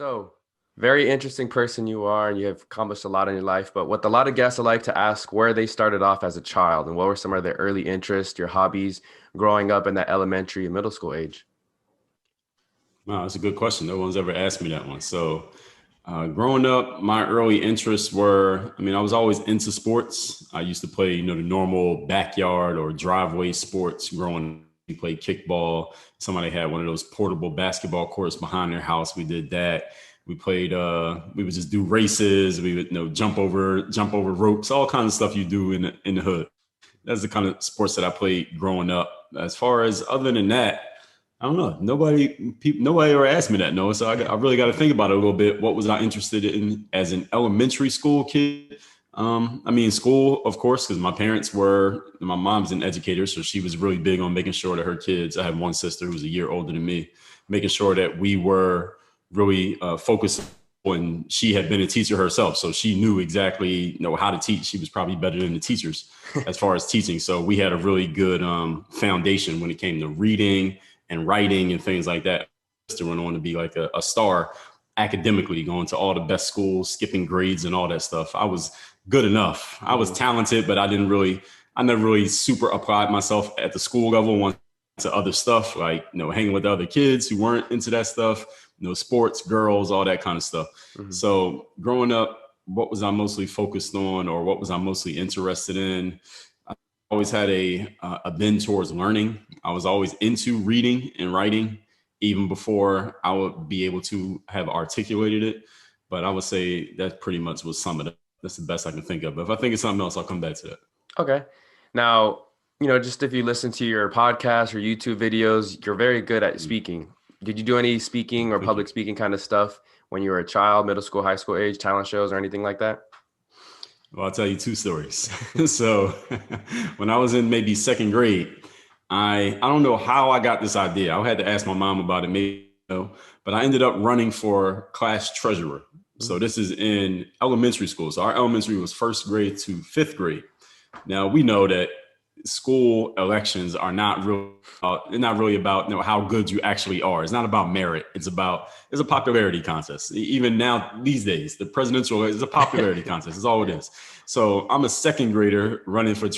So, very interesting person you are, and you have accomplished a lot in your life. But what a lot of guests I like to ask where they started off as a child and what were some of their early interests, your hobbies growing up in that elementary and middle school age? Wow, that's a good question. No one's ever asked me that one. Growing up, my early interests were, I was always into sports. I used to play, the normal backyard or driveway sports growing up. We played kickball. Somebody had one of those portable basketball courts behind their house. We did that. We played, we would just do races. We would, jump over ropes, all kinds of stuff you do in the hood. That's the kind of sports that I played growing up. As far as other than that, I don't know. Nobody ever asked me that, Noah. So I really got to think about it a little bit. What was I interested in as an elementary school kid? School, of course, because my mom's an educator, so she was really big on making sure that her kids, I have one sister who's a year older than me, making sure that we were really focused. And she had been a teacher herself, so she knew exactly, how to teach. She was probably better than the teachers as far as teaching. So we had a really good foundation when it came to reading and writing and things like that. Sister went on to be like a star academically, going to all the best schools, skipping grades and all that stuff. I was good enough. I was talented, but I never really super applied myself at the school level. Once to other stuff, like, hanging with the other kids who weren't into that stuff, sports, girls, all that kind of stuff. Mhm. So growing up, what was I mostly focused on, or what was I mostly interested in? Always had a bend towards learning. I was always into reading and writing, even before I would be able to have articulated it. But I would say that pretty much was some of it. That's the best I can think of. But if I think of something else, I'll come back to that. Okay. Now, just if you listen to your podcast or YouTube videos, you're very good at Mm. speaking. Did you do any speaking or Thank you. public speaking kind of stuff when you were a child, middle school, high school age, talent shows or anything like that? Well, I'll tell you two stories. So when I was in maybe second grade, I don't know how I got this idea. I had to ask my mom about it, maybe, but I ended up running for class treasurer. So Mhm. this is in elementary school. So our elementary was first grade to fifth grade. Now we know that school elections are not real. They're not really about how good you actually are. It's not about merit. It's a popularity contest. Even now these days, the presidential is a popularity contest. It's all it is. So I'm a second grader running for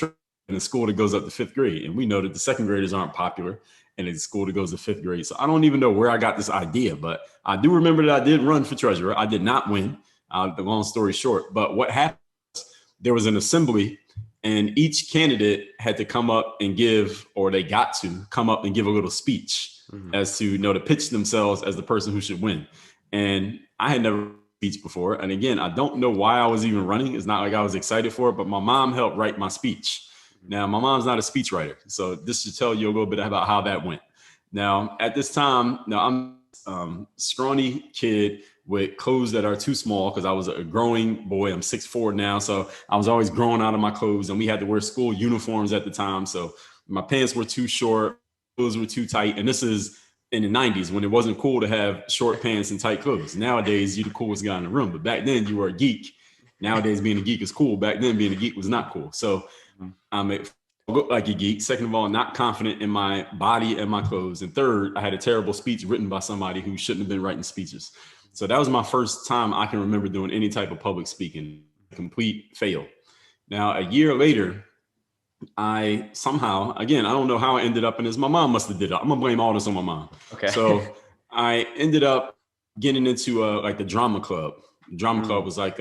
in a school that goes up to fifth grade, and we know that the second graders aren't popular, and it's a school that goes to fifth grade. So I don't even know where I got this idea, but I do remember that I did run for treasurer. I did not win. The long story short, but what happened? There was an assembly, and each candidate had to come up and give, or they got to come up and give a little speech Mhm. as to, to pitch themselves as the person who should win. And I had never speech before. And again, I don't know why I was even running. It's not like I was excited for it, but my mom helped write my speech. Now, my mom's not a speechwriter, so this should tell you a little bit about how that went. Now, at this time, I'm scrawny kid with clothes that are too small because I was a growing boy. I'm 6'4" now, so I was always growing out of my clothes, and we had to wear school uniforms at the time. So my pants were too short, clothes were too tight, and this is in the 90s when it wasn't cool to have short pants and tight clothes. Nowadays, you're the coolest guy in the room, but back then you were a geek. Nowadays, being a geek is cool. Back then, being a geek was not cool. So Mhm. I look like a geek. Second of all, not confident in my body and my clothes. And third, I had a terrible speech written by somebody who shouldn't have been writing speeches. So that was my first time I can remember doing any type of public speaking. Complete fail. Now, a year later, I somehow, again, I don't know how I ended up in this. My mom must have did it. I'm gonna blame all this on my mom. Okay. So I ended up getting into like the drama club. The drama club Mm. was like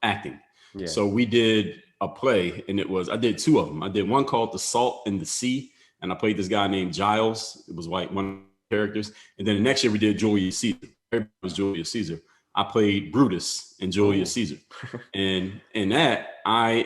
acting. Yeah. So we did a play, and I did two of them. I did one called The Salt and the Sea, and I played this guy named Giles. It was like one of the characters. And then the next year we did Julius Caesar. Everybody was Julius Caesar. I played Brutus in Julius Oh. Caesar. And in that,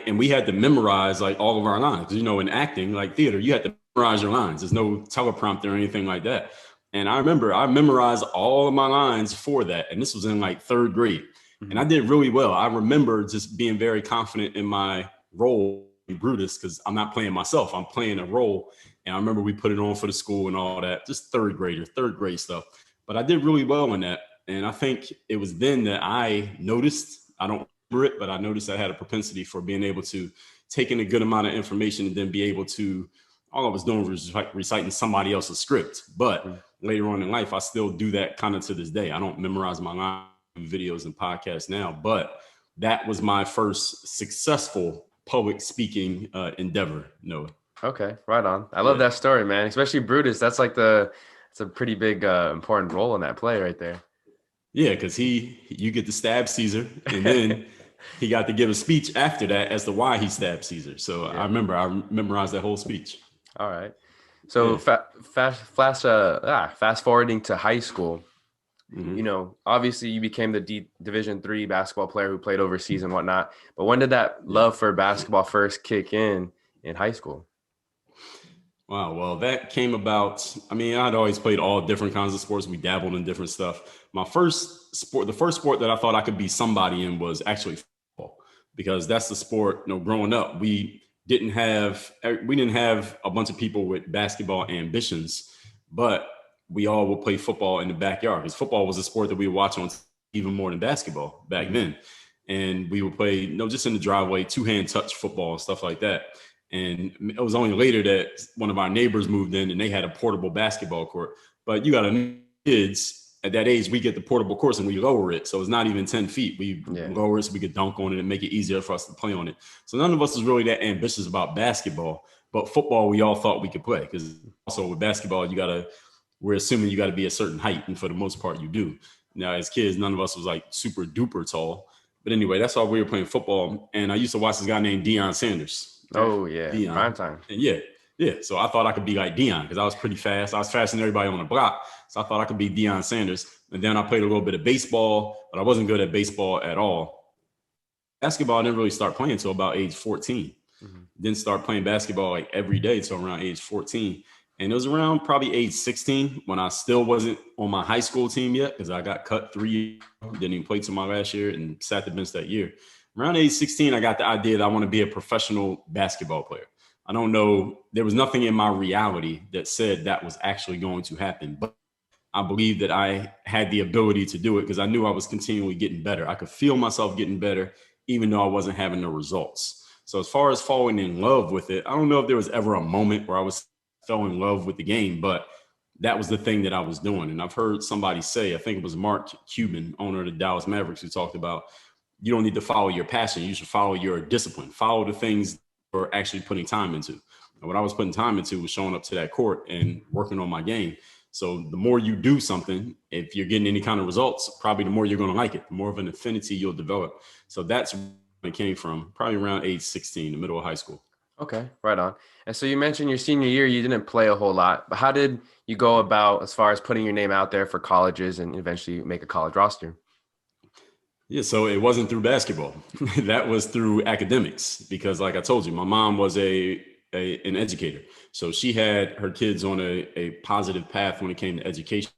we had to memorize like all of our lines. Because in acting, like theater, you had to memorize your lines. There's no teleprompter or anything like that. And I remember I memorized all of my lines for that. And this was in like third grade. And I Mhm. did really well. I remember just being very confident in my role in Brutus because I'm not playing myself. I'm playing a role. And I remember we put it on for the school and all that, just third grade stuff. But I did really well in that. And I think it was then that I noticed, I don't remember it, but I noticed I had a propensity for being able to take in a good amount of information and then be able to, all I was doing was like reciting somebody else's script. But Mhm. later on in life, I still do that kind of to this day. I don't memorize my lines videos and podcasts now, but that was my first successful public speaking endeavor, Noah. Okay, right on. I love Yeah. that story, man. Especially Brutus. That's like it's a pretty big important role in that play right there. Yeah, because you get to stab Caesar, and then he got to give a speech after that as to why he stabbed Caesar. So I Yeah. remember I memorized that whole speech. All right. So Yeah. fast forwarding to high school, Hmm. obviously you became the Division III basketball player who played overseas and whatnot. But when did that Yeah. love for basketball first kick in high school? Wow. Well, that came about. I mean, I'd always played all different kinds of sports. We dabbled in different stuff. The first sport that I thought I could be somebody in was actually football, because that's the sport, growing up, we didn't have a bunch of people with basketball ambitions, but we all would play football in the backyard, because football was a sport that we would watch on even more than basketball back Mhm. then. And we would play, just in the driveway, two-hand touch football and stuff like that. And it was only later that one of our neighbors moved in and they had a portable basketball court. But you got to kids at that age, we get the portable course and we lower it. So it's not even 10 feet. We Yeah. lower it so we could dunk on it and make it easier for us to play on it. So none of us was really that ambitious about basketball. But football, we all thought we could play, because also with basketball, we're assuming you got to be a certain height. And for the most part, you do. Now, as kids, none of us was like super duper tall. But anyway, that's why we were playing football. And I used to watch this guy named Deion Sanders. Oh yeah, Deion. prime time. And yeah. So I thought I could be like Deion, because I was pretty fast. I was faster than everybody on the block. So I thought I could be Deion Sanders. And then I played a little bit of baseball, but I wasn't good at baseball at all. Basketball, I didn't really start playing until about age 14. Mm-hmm. Didn't start playing basketball like every day until around age 14. And it was around probably age 16 when I still wasn't on my high school team yet, because I got cut 3 didn't even play till my last year and sat the bench that year. Around age 16, I got the idea that I want to be a professional basketball player. I don't know. There was nothing in my reality that said that was actually going to happen. But I believed that I had the ability to do it, because I knew I was continually getting better. I could feel myself getting better, even though I wasn't having the results. So as far as falling in love with it, I don't know if there was ever a moment where I fell in love with the game, but that was the thing that I was doing. And I've heard somebody say, I think it was Mark Cuban, owner of the Dallas Mavericks, who talked about, you don't need to follow your passion. You should follow your discipline. Follow the things you're actually putting time into. And what I was putting time into was showing up to that court and working on my game. So the more you do something, if you're getting any kind of results, probably the more you're going to like it, the more of an affinity you'll develop. So that's where it came from, probably around age 16, the middle of high school. Okay, right on. And so you mentioned your senior year, you didn't play a whole lot, but how did you go about as far as putting your name out there for colleges and eventually make a college roster? Yeah, so it wasn't through basketball. That was through academics, because like I told you, my mom was an educator. So she had her kids on a positive path when it came to education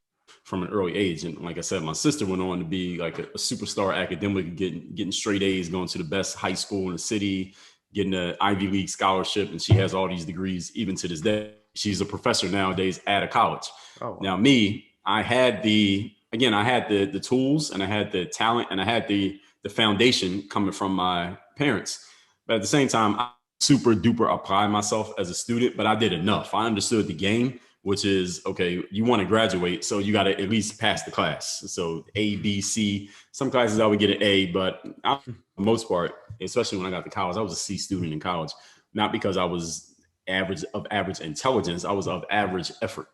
from an early age. And like I said, my sister went on to be like a superstar academic, getting straight A's, going to the best high school in the city, getting an Ivy League scholarship. And she has all these degrees even to this day. She's a professor nowadays at a college. Oh, wow. Now me, I had the tools, and I had the talent, and I had the foundation coming from my parents. But at the same time, I super duper apply myself as a student, but I did enough. I understood the game, which is, okay, you want to graduate, so you got to at least pass the class. So A, B, C. Some classes I would get an A, but for the most part, especially when I got to college, I was a C student in college. Not because I was average intelligence, I was of average effort.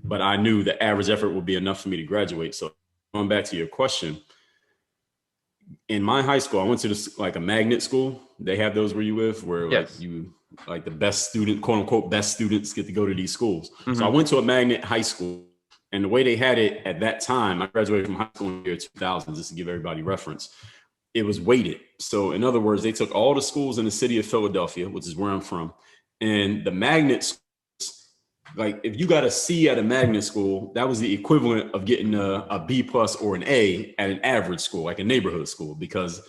But I knew the average effort would be enough for me to graduate. So going back to your question, in my high school, I went to this like a magnet school. They have those where you live, where Yes. like the best student, quote unquote, best students get to go to these schools. Mm-hmm. So I went to a magnet high school, and the way they had it at that time, I graduated from high school in the year 2000, just to give everybody reference. It was weighted. So in other words, they took all the schools in the city of Philadelphia, which is where I'm from, and the magnet schools, like if you got a C at a magnet school, that was the equivalent of getting a B plus or an A at an average school, like a neighborhood school, because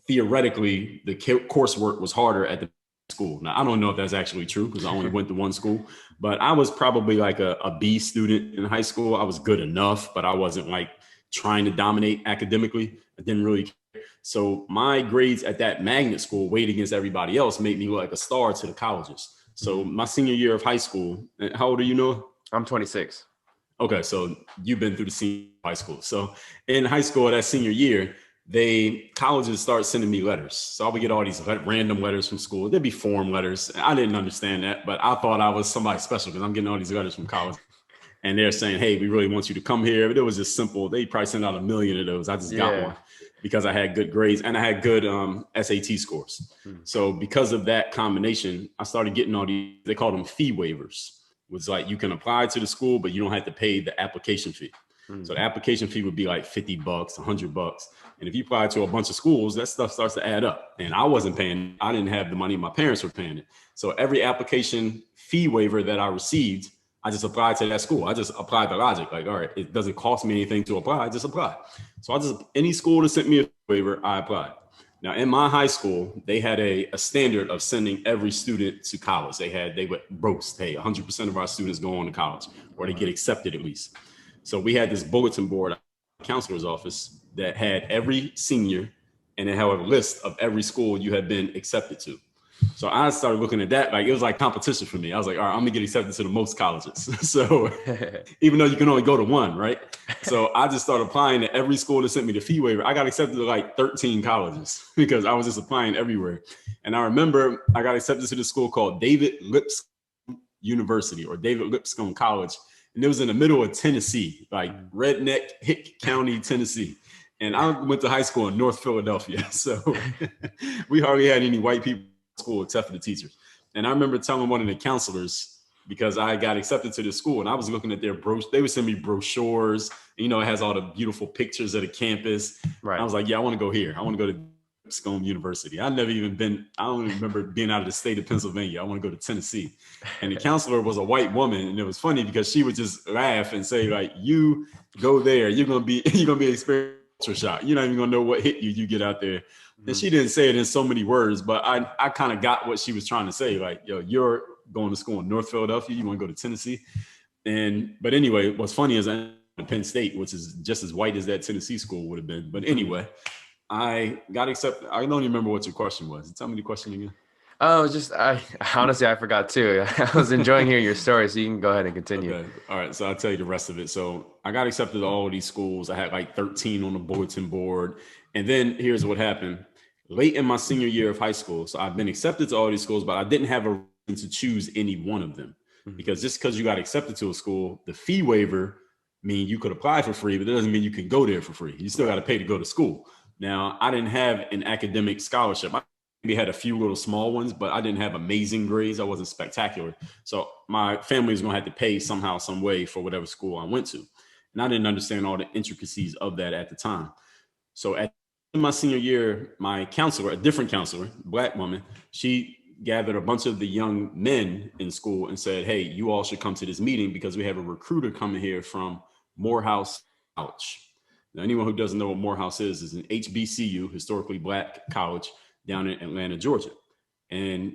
theoretically the coursework was harder at the school. Now, I don't know if that's actually true, because I only went to one school, but I was probably like a B student in high school. I was good enough, but I wasn't like trying to dominate academically. I didn't really care. So my grades at that magnet school weighed against everybody else, made me look like a star to the colleges. So my senior year of high school, how old are you, Noah? I'm 26. Okay, so you've been through the senior high school. So in high school, that senior year, colleges start sending me letters. So I would get all these random letters from school. There'd be form letters. I didn't understand that, but I thought I was somebody special because I'm getting all these letters from college. And they're saying, hey, we really want you to come here. But it was just simple. They probably sent out 1 million of those. I just got Yeah. one because I had good grades and I had good SAT scores. Hmm. So because of that combination, I started getting all these, they called them fee waivers. It was like you can apply to the school, but you don't have to pay the application fee. Hmm. So the application fee would be like $50, $100. And if you apply to a bunch of schools, that stuff starts to add up. And I wasn't paying, I didn't have the money, my parents were paying it. So every application fee waiver that I received, I just applied to that school. I just applied the logic. Like, all right, it doesn't cost me anything to apply. I just apply. So any school that sent me a waiver, I applied. Now, in my high school, they had a standard of sending every student to college. They would roast, hey, 100% of our students go on to college, or they get accepted at least. So we had this bulletin board at the counselor's office that had every senior, and it had a list of every school you had been accepted to. So I started looking at that, like it was like competition for me. I was like, all right, I'm gonna get accepted to the most colleges. So even though you can only go to one, right? So I just started applying to every school that sent me the fee waiver. I got accepted to like 13 colleges because I was just applying everywhere. And I remember I got accepted to this school called David Lipscomb University or David Lipscomb College. And it was in the middle of Tennessee, like redneck Hick County, Tennessee. And I went to high school in North Philadelphia. So we hardly had any white people in school except for the teachers. And I remember telling one of the counselors, because I got accepted to this school and I was looking at their brochure. They would send me brochures. You know, it has all the beautiful pictures of the campus. Right. I was like, yeah, I want to go here. I want to go to Lipscomb University. I don't even remember being out of the state of Pennsylvania. I want to go to Tennessee. And the counselor was a white woman. And it was funny because she would just laugh and say, like, you go there, you're going to be experiencing shock. You're not even going to know what hit you get out there. Mm-hmm. And she didn't say it in so many words, but I kind of got what she was trying to say. Like, yo, you're going to school in North Philadelphia. You want to go to Tennessee. But anyway, what's funny is I went to Penn State, which is just as white as that Tennessee school would have been. But anyway, I got accepted. I don't even remember what your question was. Tell me the question again. Oh, I honestly, I forgot too. I was enjoying hearing your story, so you can go ahead and continue. Okay. All right. So I'll tell you the rest of it. So I got accepted to all of these schools. I had like 13 on the bulletin board. And then here's what happened. Late in my senior year of high school, so I've been accepted to all these schools, but I didn't have a reason to choose any one of them. Mm-hmm. Because just because you got accepted to a school, the fee waiver means you could apply for free, but that doesn't mean you can go there for free. You still got to pay to go to school. Now, I didn't have an academic scholarship. I maybe had a few little small ones, but I didn't have amazing grades. I wasn't spectacular. So my family was going to have to pay somehow, some way for whatever school I went to. And I didn't understand all the intricacies of that at the time. So at my senior year, my counselor, a different counselor, Black woman, she gathered a bunch of the young men in school and said, hey, you all should come to this meeting because we have a recruiter coming here from Morehouse College. Now, anyone who doesn't know what Morehouse is an HBCU, historically Black college down in Atlanta, Georgia. And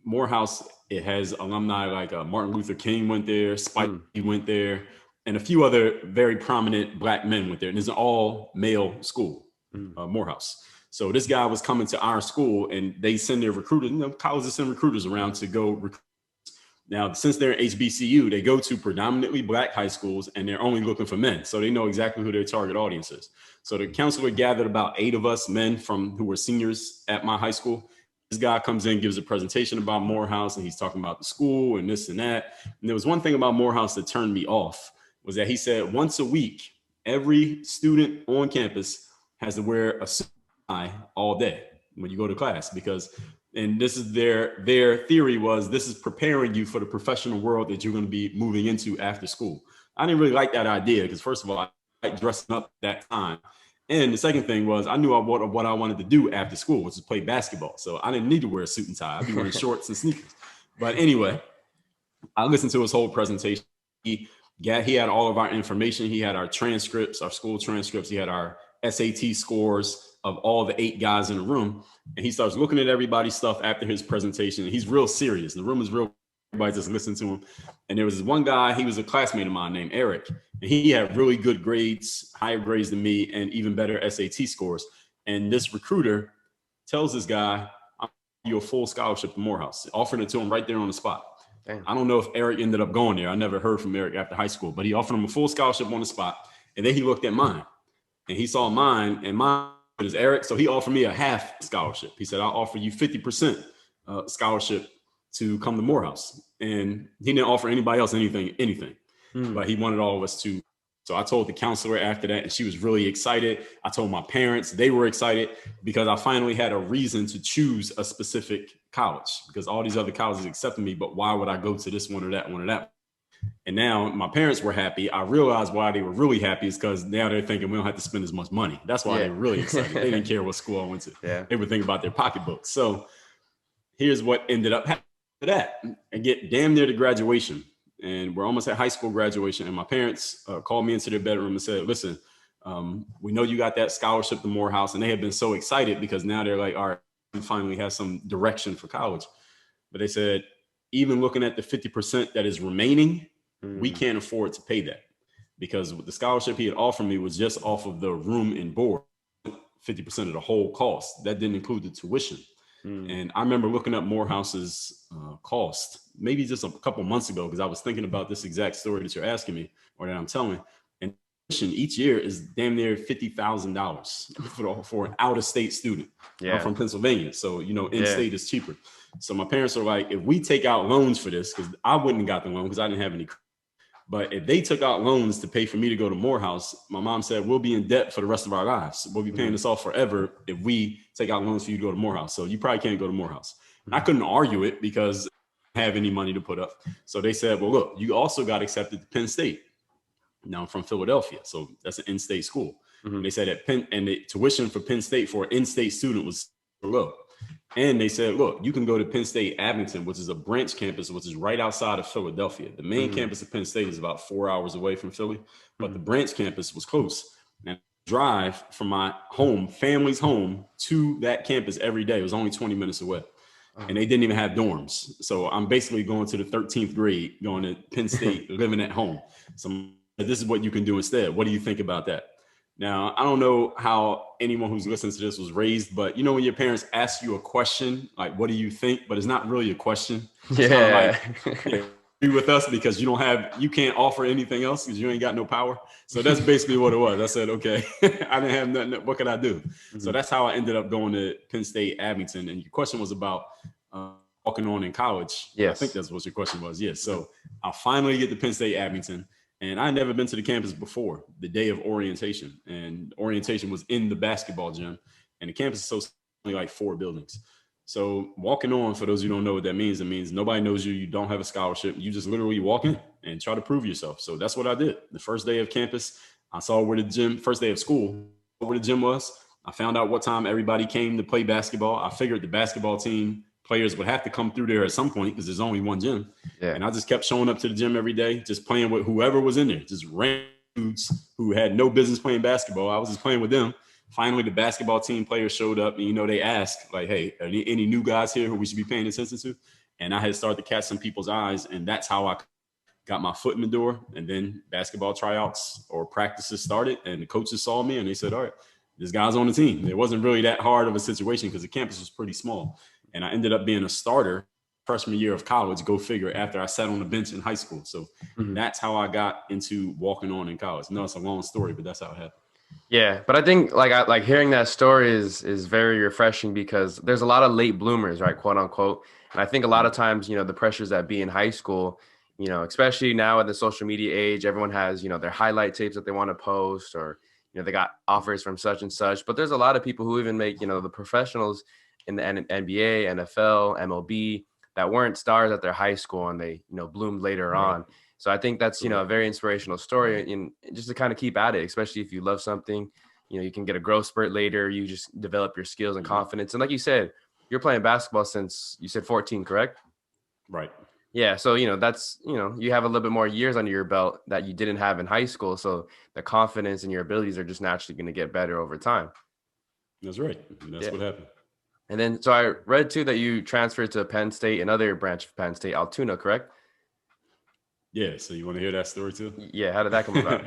Morehouse, it has alumni like Martin Luther King went there, Spike went there, and a few other very prominent Black men went there. And it's an all male school, Morehouse. So this guy was coming to our school and they send their recruiters, colleges send recruiters around to go recruit. Now, since they're HBCU, they go to predominantly Black high schools and they're only looking for men. So they know exactly who their target audience is. So the counselor gathered about 8 of us men who were seniors at my high school. This guy comes in, gives a presentation about Morehouse, and he's talking about the school and this and that. And there was one thing about Morehouse that turned me off was that he said once a week, every student on campus has to wear a suit all day when you go to class and this is their theory was this is preparing you for the professional world that you're going to be moving into after school. I didn't really like that idea because first of all, I like dressing up that time. And the second thing was I knew what I wanted to do after school, which is play basketball. So I didn't need to wear a suit and tie. I'd be wearing shorts and sneakers. But anyway, I listened to his whole presentation. He had all of our information. He had our transcripts, our school transcripts. He had our SAT scores of all the 8 guys in the room. And he starts looking at everybody's stuff after his presentation. And he's real serious. The room is real. Everybody just listened to him. And there was this one guy, he was a classmate of mine named Eric. And he had really good grades, higher grades than me, and even better SAT scores. And this recruiter tells this guy, I'll give you a full scholarship to Morehouse, offering it to him right there on the spot. Damn. I don't know if Eric ended up going there. I never heard from Eric after high school, but he offered him a full scholarship on the spot. And then he looked at mine and he saw mine, and mine is Eric. So he offered me a half scholarship. He said, I'll offer you 50% scholarship to come to Morehouse. And he didn't offer anybody else anything, but he wanted all of us to. So I told the counselor after that, and she was really excited. I told my parents, they were excited because I finally had a reason to choose a specific college, because all these other colleges accepted me, but why would I go to this one or that one or that? And now my parents were happy. I realized why they were really happy is because now they're thinking we don't have to spend as much money. That's why they were really excited. They didn't care what school I went to. Yeah. They were thinking about their pocketbooks. So here's what ended up happening to that. I get damn near to graduation, and we're almost at high school graduation. And my parents called me into their bedroom and said, listen, we know you got that scholarship to Morehouse. And they have been so excited because now they're like, all right, we finally have some direction for college. But they said, even looking at the 50% that is remaining, we can't afford to pay that, because the scholarship he had offered me was just off of the room and board, 50% of the whole cost. That didn't include the tuition. And I remember looking up Morehouse's cost maybe just a couple months ago, because I was thinking about this exact story that you're asking me, or that I'm telling. And tuition each year is damn near $50,000 for an out-of-state student. Yeah. From Pennsylvania. So, in-state is cheaper. So my parents are like, if we take out loans for this, because I wouldn't have got the loan because I didn't have any. But if they took out loans to pay for me to go to Morehouse, my mom said, we'll be in debt for the rest of our lives. We'll be paying this off forever if we take out loans for you to go to Morehouse. So you probably can't go to Morehouse. And I couldn't argue it because I didn't have any money to put up. So they said, well, look, you also got accepted to Penn State. Now I'm from Philadelphia, so that's an in-state school. They said that the tuition for Penn State for an in-state student was low. And they said, look, you can go to Penn State Abington, which is a branch campus, which is right outside of Philadelphia. The main campus of Penn State is about 4 hours away from Philly, but the branch campus was close. And I drive from my home, family's home, to that campus every day. It was only 20 minutes away. And they didn't even have dorms. So I'm basically going to the 13th grade, going to Penn State, living at home. So this is what you can do instead. What do you think about that? Now, I don't know how anyone who's listening to this was raised, but when your parents ask you a question, like, what do you think? But it's not really a question. It's kind of like, be with us because you can't offer anything else because you ain't got no power. So that's basically what it was. I said, okay, I didn't have nothing. What could I do? So that's how I ended up going to Penn State Abington. And your question was about walking on in college. Yes. I think that's what your question was. Yes. So I'll finally get to Penn State Abington. And I had never been to the campus before the day of orientation. And orientation was in the basketball gym. And the campus is so only like 4 buildings. So walking on, for those who don't know what that means, it means nobody knows you. You don't have a scholarship. You just literally walk in and try to prove yourself. So that's what I did. The first day of campus, I saw where first day of school, where the gym was. I found out what time everybody came to play basketball. I figured the basketball team players would have to come through there at some point because there's only one gym. Yeah. And I just kept showing up to the gym every day, just playing with whoever was in there, just random dudes who had no business playing basketball. I was just playing with them. Finally, the basketball team players showed up and, they asked like, hey, are there any new guys here who we should be paying attention to? And I had started to catch some people's eyes. And that's how I got my foot in the door. And then basketball tryouts or practices started and the coaches saw me and they said, all right, this guy's on the team. It wasn't really that hard of a situation because the campus was pretty small. And I ended up being a starter freshman year of college, go figure, after I sat on the bench in high school. So that's how I got into walking on in college. No, it's a long story, but that's how it happened. Yeah, but I think like hearing that story is very refreshing because there's a lot of late bloomers, right, quote unquote. And I think a lot of times, the pressures that be in high school, especially now in the social media age, everyone has, their highlight tapes that they want to post or, they got offers from such and such. But there's a lot of people who even make, the professionals in the NBA, NFL, MLB that weren't stars at their high school and they, bloomed later on. So I think that's, a very inspirational story and just to kind of keep at it, especially if you love something, you can get a growth spurt later. You just develop your skills and confidence. And like you said, you're playing basketball since you said 14, correct? Right. Yeah. So, that's, you have a little bit more years under your belt that you didn't have in high school. So the confidence and your abilities are just naturally going to get better over time. That's right. That's what happened. And then, so I read too that you transferred to Penn State, another branch of Penn State, Altoona, correct? Yeah. So you want to hear that story too? Yeah. How did that come about?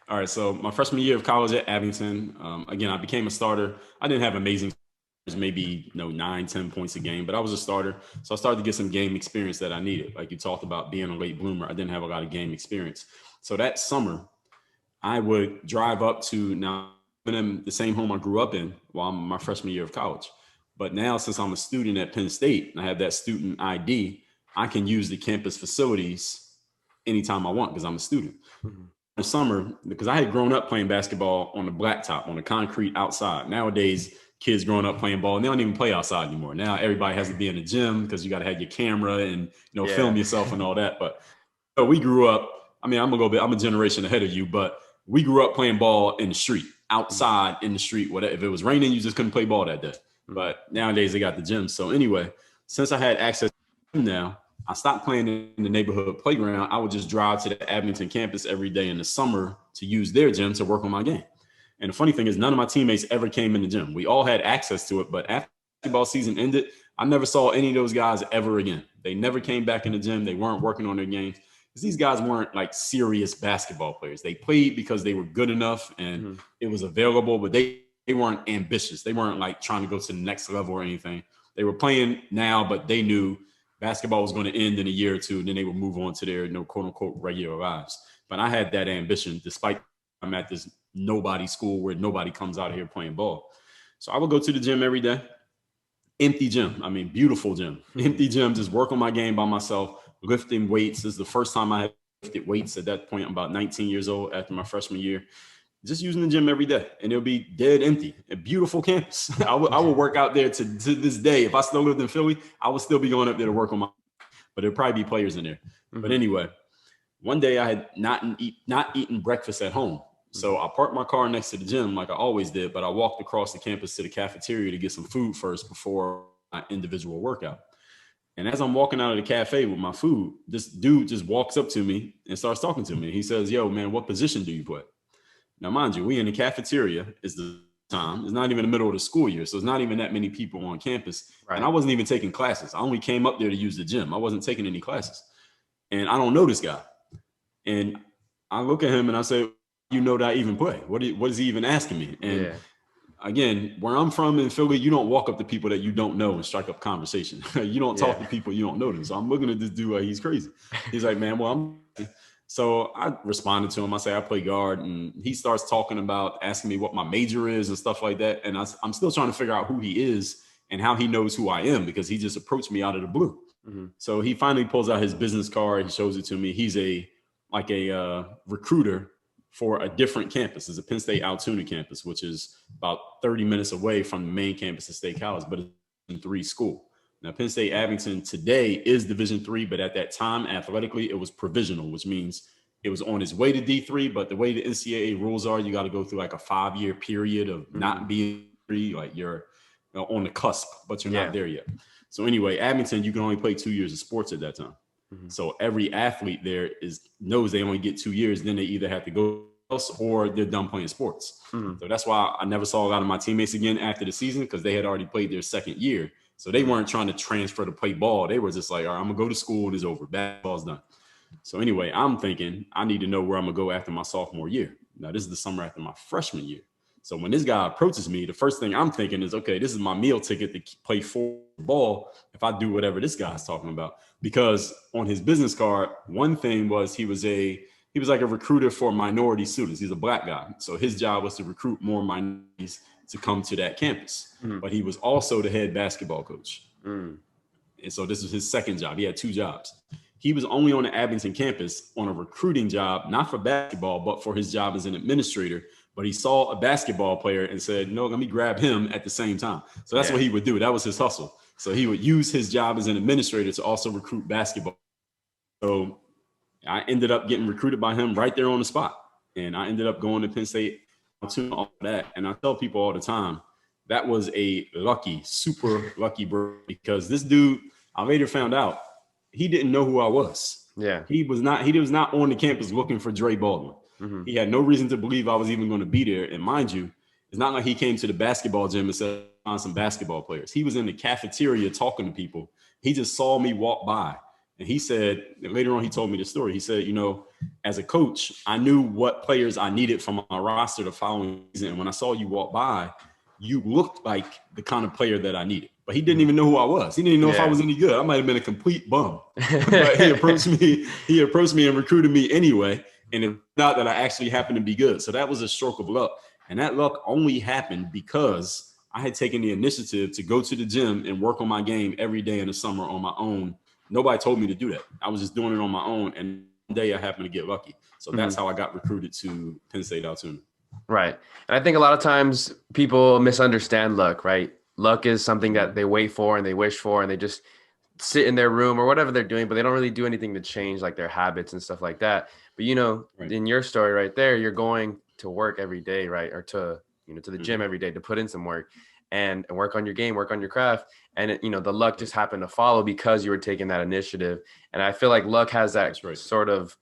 All right. So my freshman year of college at Abington, again, I became a starter. I didn't have amazing, maybe 9-10 points a game, but I was a starter. So I started to get some game experience that I needed. Like you talked about being a late bloomer, I didn't have a lot of game experience. So that summer, I would drive up to now in the same home I grew up in while I'm my freshman year of college. But now, since I'm a student at Penn State and I have that student ID, I can use the campus facilities anytime I want because I'm a student. Mm-hmm. In the summer, because I had grown up playing basketball on the blacktop, on the concrete outside. Nowadays, kids growing up playing ball, and they don't even play outside anymore. Now everybody has to be in the gym because you got to have your camera and film yourself and all that. But we grew up. I mean, I'm a generation ahead of you, but we grew up playing ball in the street, outside in the street. Whatever. If it was raining, you just couldn't play ball that day. But nowadays they got the gym. So anyway, since I had access to the gym now, I stopped playing in the neighborhood playground. I would just drive to the Abington campus every day in the summer to use their gym to work on my game. And the funny thing is, none of my teammates ever came in the gym. We all had access to it, but after the basketball season ended, I never saw any of those guys ever again. They never came back in the gym. They weren't working on their games because these guys weren't like serious basketball players. They played because they were good enough and it was available, but they weren't ambitious. They weren't like trying to go to the next level or anything. They were playing now, but they knew basketball was going to end in a year or two, and then they would move on to their quote unquote regular lives. But I had that ambition, despite I'm at this nobody school where nobody comes out here playing ball. So I would go to the gym every day. Empty gym. I mean, beautiful gym. Empty gym, just work on my game by myself, lifting weights. This is the first time I had lifted weights at that point. I'm about 19 years old after my freshman year. Just using the gym every day, and it'll be dead empty. A beautiful campus. I will work out there to this day. If I still lived in Philly, I would still be going up there to work on my, but there'd probably be players in there. But anyway, one day I had not eaten breakfast at home. So I parked my car next to the gym like I always did, but I walked across the campus to the cafeteria to get some food first before my individual workout. And as I'm walking out of the cafe with my food, this dude just walks up to me and starts talking to me. He says, "Yo, man, what position do you play?" Now, mind you, we in the cafeteria is the time. It's not even the middle of the school year, so it's not even that many people on campus. Right. And I wasn't even taking classes. I only came up there to use the gym. I wasn't taking any classes. And I don't know this guy. And I look at him and I say, "You know that I even play? What is he even asking me?" And again, where I'm from in Philly, you don't walk up to people that you don't know and strike up conversation. You don't talk to people you don't know them. So I'm looking at this dude like he's crazy. He's like, "Man, well, So I responded to him. I say, "I play guard." And he starts talking about asking me what my major is and stuff like that. And I'm still trying to figure out who he is and how he knows who I am because he just approached me out of the blue. So he finally pulls out his business card. He shows it to me. He's a recruiter for a different campus. It's a Penn State Altoona campus, which is about 30 minutes away from the main campus of State College, but it's a Division III school. Now, Penn State Abington today is Division III, but at that time, athletically, it was provisional, which means it was on its way to D3. But the way the NCAA rules are, you got to go through like a 5-year period of not being free, like you're on the cusp, but you're not there yet. So anyway, Abington, you can only play 2 years of sports at that time. So every athlete there knows they only get 2 years. Then they either have to go else or they're done playing sports. So that's why I never saw a lot of my teammates again after the season because they had already played their second year. So they weren't trying to transfer to play ball. They were just like, "All right, I'm going to go to school. It's over. Basketball's done." So anyway, I'm thinking I need to know where I'm going to go after my sophomore year. Now, this is the summer after my freshman year. So when this guy approaches me, the first thing I'm thinking is, okay, this is my meal ticket to play ball if I do whatever this guy's talking about. Because on his business card, one thing was he was like a recruiter for minority students. He's a black guy. So his job was to recruit more minorities to come to that campus. But he was also the head basketball coach. And so this was his second job. He had 2 jobs. He was only on the Abington campus on a recruiting job, not for basketball, but for his job as an administrator. But he saw a basketball player and said, "No, let me grab him at the same time." So that's what he would do. That was his hustle. So he would use his job as an administrator to also recruit basketball. So I ended up getting recruited by him right there on the spot. And I ended up going to Penn State, all that. And I tell people all the time, that was a super lucky break because this dude, I later found out, he didn't know who I was. He was not on the campus looking for Dre Baldwin. He had no reason to believe I was even going to be there. And mind you, it's not like he came to the basketball gym and said, "Find some basketball players." He was in the cafeteria talking to people. He just saw me walk by. And he said, later on, he told me the story. He said, "As a coach, I knew what players I needed from my roster the following season. And when I saw you walk by, you looked like the kind of player that I needed. But he didn't even know who I was. He didn't even know if I was any good. I might have been a complete bum. But he approached me and recruited me anyway. And it turned out that I actually happened to be good. So that was a stroke of luck. And that luck only happened because I had taken the initiative to go to the gym and work on my game every day in the summer on my own. Nobody told me to do that. I was just doing it on my own. And one day I happened to get lucky. So that's how I got recruited to Penn State Altoona. Right. And I think a lot of times people misunderstand luck, right? Luck is something that they wait for and they wish for, and they just sit in their room or whatever they're doing, but they don't really do anything to change like their habits and stuff like that. But, in your story right there, you're going to work every day, right? Or to the gym every day to put in some work and work on your game, work on your craft. And, the luck just happened to follow because you were taking that initiative. And I feel like luck has that sort of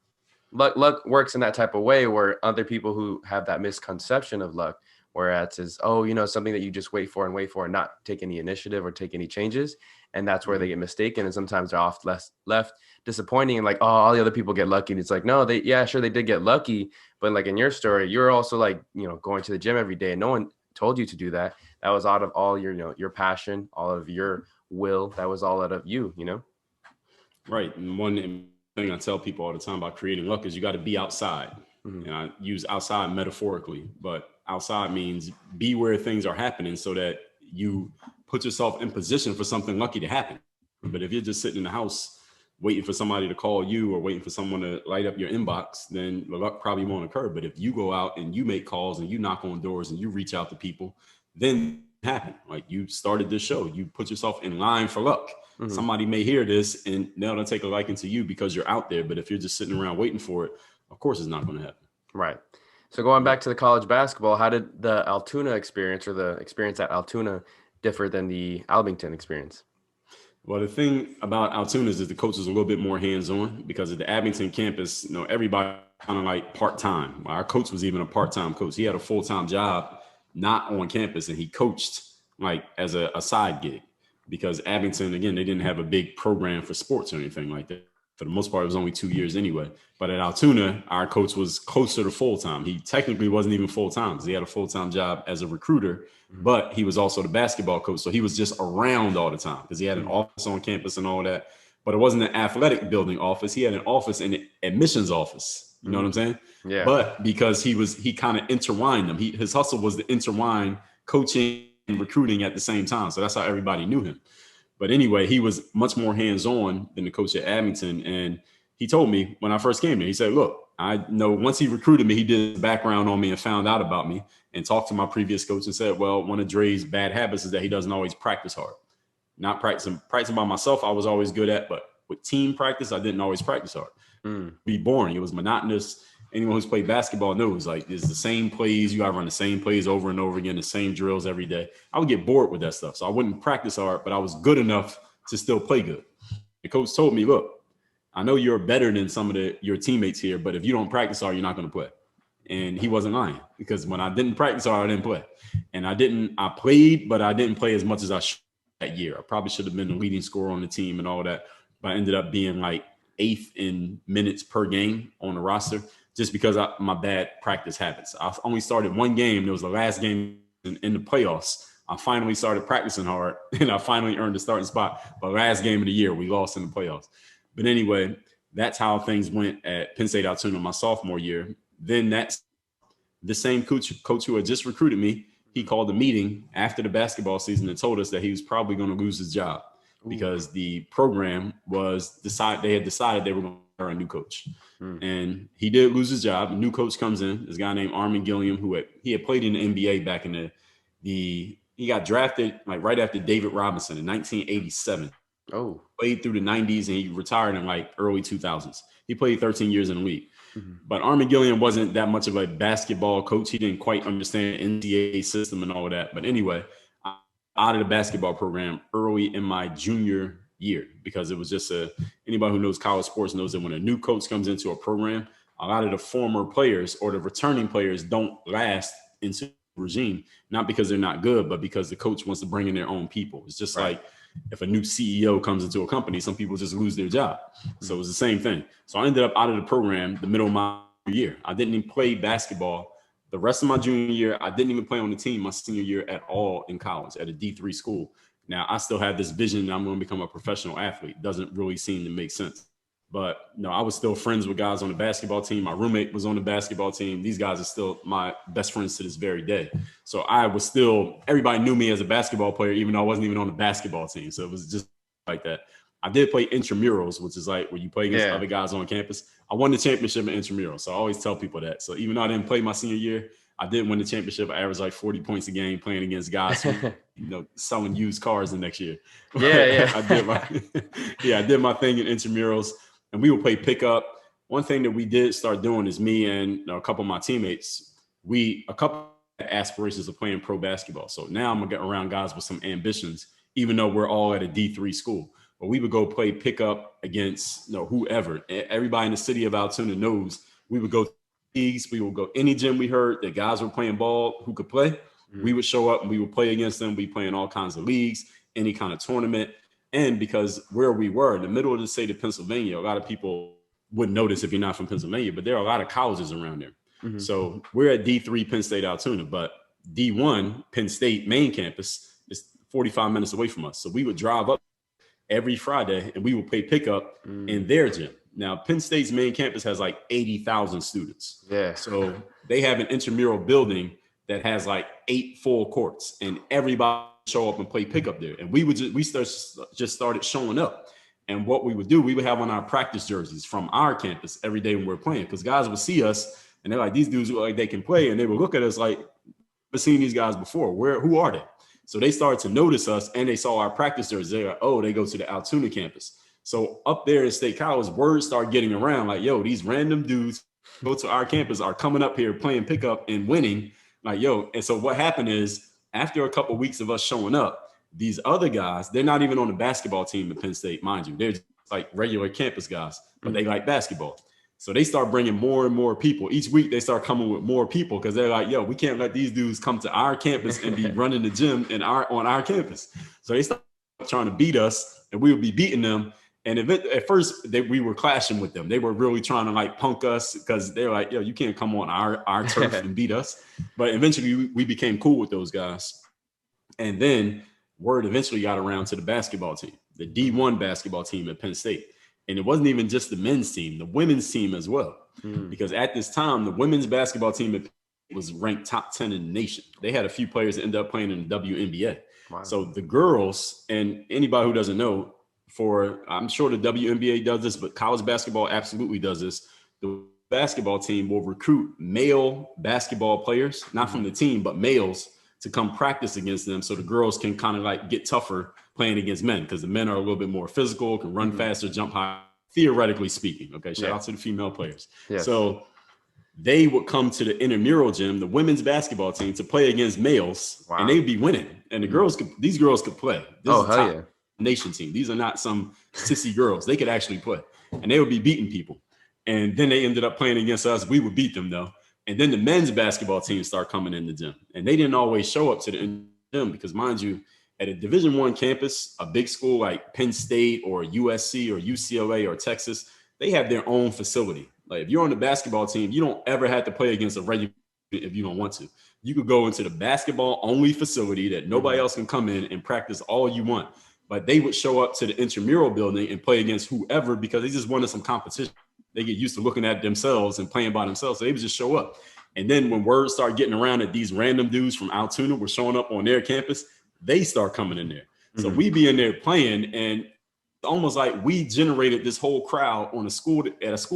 luck works in that type of way where other people who have that misconception of luck, whereas is, something that you just wait for and not take any initiative or take any changes. And that's where they get mistaken. And sometimes they're oft left disappointing and like, oh, all the other people get lucky. And it's like, no, they did get lucky. But like in your story, you're also like, going to the gym every day and no one told you to do that. That was out of all your passion, all of your will. That was all out of you, Right. And one thing I tell people all the time about creating luck is you got to be outside. And I use outside metaphorically, but outside means be where things are happening so that you put yourself in position for something lucky to happen. But if you're just sitting in the house waiting for somebody to call you or waiting for someone to light up your inbox, then the luck probably won't occur. But if you go out and you make calls and you knock on doors and you reach out to people, then it happens. Like you started this show, you put yourself in line for luck. Somebody may hear this and they'll take a liking to you because you're out there. But if you're just sitting around waiting for it, of course it's not going to happen. Right. So going back to the college basketball, how did the Altoona experience or the experience at Altoona differ than the Albington experience? Well, the thing about Altoona is that the coach is a little bit more hands-on because at the Abington campus, everybody kind of like part-time. Our coach was even a part-time coach. He had a full-time job, not on campus, and he coached like as a side gig because Abington, again, they didn't have a big program for sports or anything like that. For the most part, it was only 2 years anyway. But at Altoona, our coach was closer to full-time. He technically wasn't even full-time because he had a full-time job as a recruiter, but he was also the basketball coach. So he was just around all the time because he had an office on campus and all that. But it wasn't an athletic building office. He had an office in the admissions office. You know what I'm saying? Yeah. But because he kind of intertwined them. His hustle was to intertwine coaching and recruiting at the same time. So that's how everybody knew him. But anyway, he was much more hands-on than the coach at Abington. And he told me when I first came here, he said, look, I know once he recruited me, he did background on me and found out about me and talked to my previous coach and said, well, one of Dre's bad habits is that he doesn't always practice hard. Not practicing by myself, I was always good at, but with team practice, I didn't always practice hard. Be boring. It was monotonous. Anyone who's played basketball knows like it's the same plays. You got to run the same plays over and over again, the same drills every day. I would get bored with that stuff. So I wouldn't practice hard, but I was good enough to still play good. The coach told me, look, I know you're better than some of your teammates here, but if you don't practice hard, you're not going to play. And he wasn't lying because when I didn't practice hard, I didn't play. And I played, but I didn't play as much as I should that year. I probably should have been the leading scorer on the team and all that. But I ended up being like 8th in minutes per game on the roster. Just because my bad practice habits. I only started one game. It was the last game in the playoffs. I finally started practicing hard, and I finally earned the starting spot. But last game of the year, we lost in the playoffs. But anyway, that's how things went at Penn State Altoona my sophomore year. Then that's the same coach who had just recruited me. He called a meeting after the basketball season and told us that he was probably going to lose his job because the program they had decided they were going to hire a new coach. And he did lose his job. A new coach comes in, this guy named Armin Gilliam, who had played in the NBA back in he got drafted like right after David Robinson in 1987. Oh, played through the 90s and he retired in like early 2000s. He played 13 years in the league. But Armin Gilliam wasn't that much of a basketball coach. He didn't quite understand the NCAA system and all of that. But anyway, out of the basketball program early in my junior year because it was just anybody who knows college sports knows that when a new coach comes into a program, a lot of the former players or the returning players don't last into the regime, not because they're not good, but because the coach wants to bring in their own people. It's just like if a new CEO comes into a company, some people just lose their job. So it was the same thing. So I ended up out of the program the middle of my year. I didn't even play basketball The rest of my junior year, I didn't even play on the team my senior year at all in college at a D3 school. Now, I still have this vision that I'm going to become a professional athlete. Doesn't really seem to make sense. But no, I was still friends with guys on the basketball team. My roommate was on the basketball team. These guys are still my best friends to this very day. So I was still, everybody knew me as a basketball player, even though I wasn't even on the basketball team. So it was just like that. I did play intramurals, which is like where you play against other guys on campus. I won the championship in intramurals. So I always tell people that. So even though I didn't play my senior year, I did win the championship. I averaged like 40 points a game playing against guys who, selling used cars the next year. Yeah. I did my thing in intramurals, and we would play pickup. One thing that we did start doing is me and a couple of my teammates, a couple had aspirations of playing pro basketball. So now I'm gonna get around guys with some ambitions, even though we're all at a D3 school. But we would go play pickup against whoever. Everybody in the city of Altoona knows we would go leagues. We would go any gym we heard that guys were playing ball who could play. We would show up and we would play against them. We play in all kinds of leagues, any kind of tournament. And because where we were in the middle of the state of Pennsylvania, a lot of people wouldn't notice if you're not from Pennsylvania, but there are a lot of colleges around there. Mm-hmm. So we're at D3 Penn State Altoona, but D1 Penn State main campus is 45 minutes away from us. So we would drive up every Friday and we would play pickup in their gym. Now, Penn State's main campus has like 80,000 students. Yeah. So they have an intramural building that has like 8 full courts, and everybody show up and play pickup there. And we just started showing up. And what we would do, we would have on our practice jerseys from our campus every day when we're playing, because guys would see us and they're like, these dudes look like they can play. And they would look at us like, I've seen these guys before. Who are they? So they started to notice us, and they saw our practice jerseys. They're like, oh, they go to the Altoona campus. So up there in State College, words start getting around like, yo, these random dudes go to our campus are coming up here playing pickup and winning. Like, yo. And so what happened is, after a couple of weeks of us showing up, these other guys, they're not even on the basketball team at Penn State, mind you. They're just like regular campus guys, but they like basketball. So they start bringing more and more people. Each week they start coming with more people because they're like, yo, we can't let these dudes come to our campus and be running the gym on our campus. So they start trying to beat us, and we would be beating them. And at first we were clashing with them. They were really trying to like punk us because they're like, yo, you can't come on our turf and beat us. But eventually we became cool with those guys. And then word eventually got around to the basketball team, the D1 basketball team at Penn State. And it wasn't even just the men's team, the women's team as well. Because at this time, the women's basketball team was ranked top 10 in the nation. They had a few players that ended up playing in the WNBA. Wow. So the girls, and anybody who doesn't know, I'm sure the WNBA does this, but college basketball absolutely does this. The basketball team will recruit male basketball players, not from the team, but males, to come practice against them, so the girls can kind of like get tougher playing against men, because the men are a little bit more physical, can run faster, jump high, theoretically speaking. Okay, shout out to the female players. Yes. So they would come to the intramural gym, the women's basketball team, to play against males, and they'd be winning. And these girls could play. This is top nation team. These are not some sissy girls. They could actually play, and they would be beating people. And then they ended up playing against us. We would beat them though. And then the men's basketball team started coming in the gym, and they didn't always show up to the gym because, mind you, at a Division I campus, a big school like Penn State or USC or UCLA or Texas, they have their own facility. Like if you're on the basketball team, you don't ever have to play against a regular if you don't want to. You could go into the basketball only facility that nobody else can come in and practice all you want. But they would show up to the intramural building and play against whoever because they just wanted some competition. They get used to looking at themselves and playing by themselves. So they would just show up. And then when word started getting around that these random dudes from Altoona were showing up on their campus, they start coming in there. So we be in there playing, and almost like we generated this whole crowd at a school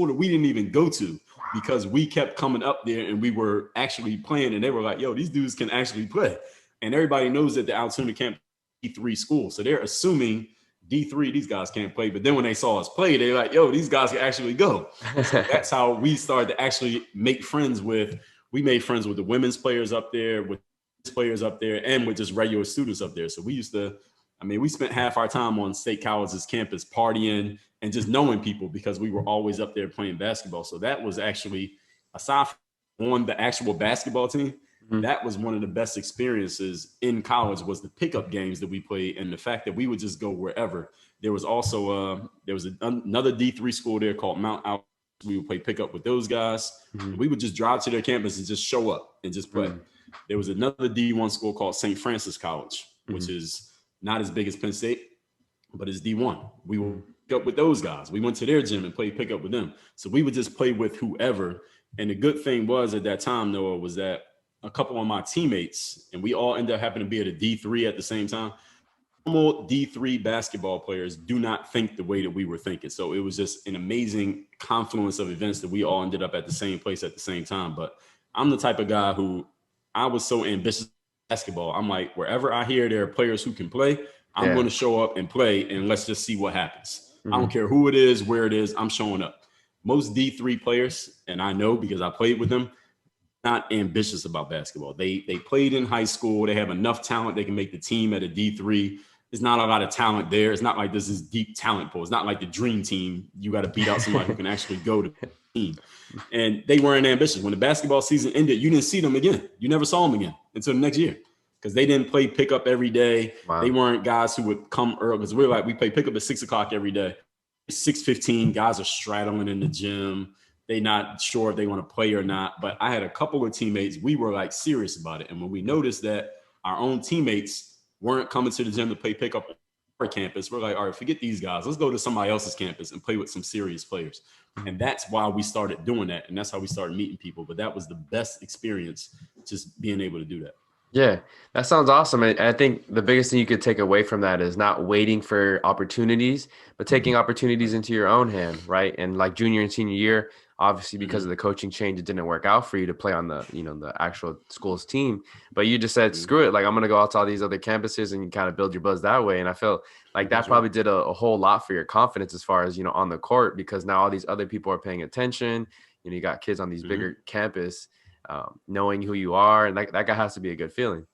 that we didn't even go to, because we kept coming up there and we were actually playing, and they were like, yo, these dudes can actually play. And everybody knows that the Altoona campus is D3 school. So they're assuming D3, these guys can't play. But then when they saw us play, they're like, yo, these guys can actually go. So that's how we started to actually make friends we made friends with the women's players up there, with players up there, and with just regular students up there. So we spent half our time on State College's campus partying and just knowing people because we were always up there playing basketball. So that was actually, aside from on the actual basketball team, that was one of the best experiences in college, was the pickup games that we played, and the fact that we would just go wherever. There was also another D3 school there called Mount Alfred. We would play pickup with those guys. Mm-hmm. We would just drive to their campus and just show up and just play. Mm-hmm. There was another D1 school called St. Francis College, which Mm-hmm. is not as big as Penn State, but it's D1. We would Mm-hmm. pick up with those guys. We went to their gym and played pickup with them. So we would just play with whoever. And the good thing was at that time, Noah, was that a couple of my teammates, and we all ended up happening to be at a D3 at the same time. Normal D3 basketball players do not think the way that we were thinking. So it was just an amazing confluence of events that we all ended up at the same place at the same time. But I'm the type of guy who I was so ambitious in basketball. I'm like, wherever I hear there are players who can play, I'm going to show up and play, and let's just see what happens. I don't care who it is, where it is, I'm showing up. Most D3 players, and I know because I played with them, not ambitious about basketball. They played in high school. They have enough talent. They can make the team at a D3. There's not a lot of talent there. It's not like this is deep talent pool. It's not like the dream team. You got to beat out somebody who can actually go to the team. And they weren't ambitious. When the basketball season ended, you didn't see them again. You never saw them again until the next year because they didn't play pickup every day. Wow. They weren't guys who would come early because we play pickup at 6 o'clock every day. 6:15, guys are straddling in the gym. They're not sure if they want to play or not. But I had a couple of teammates. We were like serious about it. And when we noticed that our own teammates weren't coming to the gym to play pickup on our campus, we're like, all right, forget these guys. Let's go to somebody else's campus and play with some serious players. And that's why we started doing that. And that's how we started meeting people. But that was the best experience, just being able to do that. Yeah, that sounds awesome. And I think the biggest thing you could take away from that is not waiting for opportunities, but taking opportunities into your own hand, right? And like junior and senior year, obviously because of the coaching change, it didn't work out for you to play on the, the actual school's team. But you just said, screw it. Like, I'm going to go out to all these other campuses and you kind of build your buzz that way. And I feel like that probably did a whole lot for your confidence as far as, on the court, because now all these other people are paying attention. You got kids on these bigger campus. Knowing who you are, and that guy has to be a good feeling.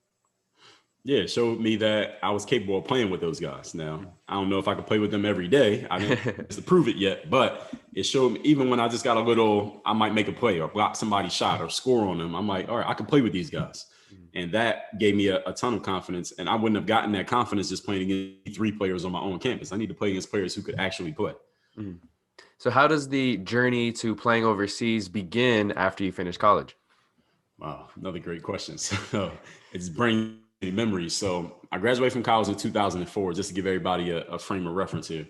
Yeah, it showed me that I was capable of playing with those guys. Now, I don't know if I could play with them every day. I didn't to prove it yet, but it showed me even when I just got a little, I might make a play or block somebody's shot or score on them. I'm like, all right, I can play with these guys. And that gave me a ton of confidence. And I wouldn't have gotten that confidence just playing against 3 players on my own campus. I need to play against players who could actually play. So how does the journey to playing overseas begin after you finish college? Wow, another great question. So it's bringing memories. So I graduated from college in 2004, just to give everybody a frame of reference here.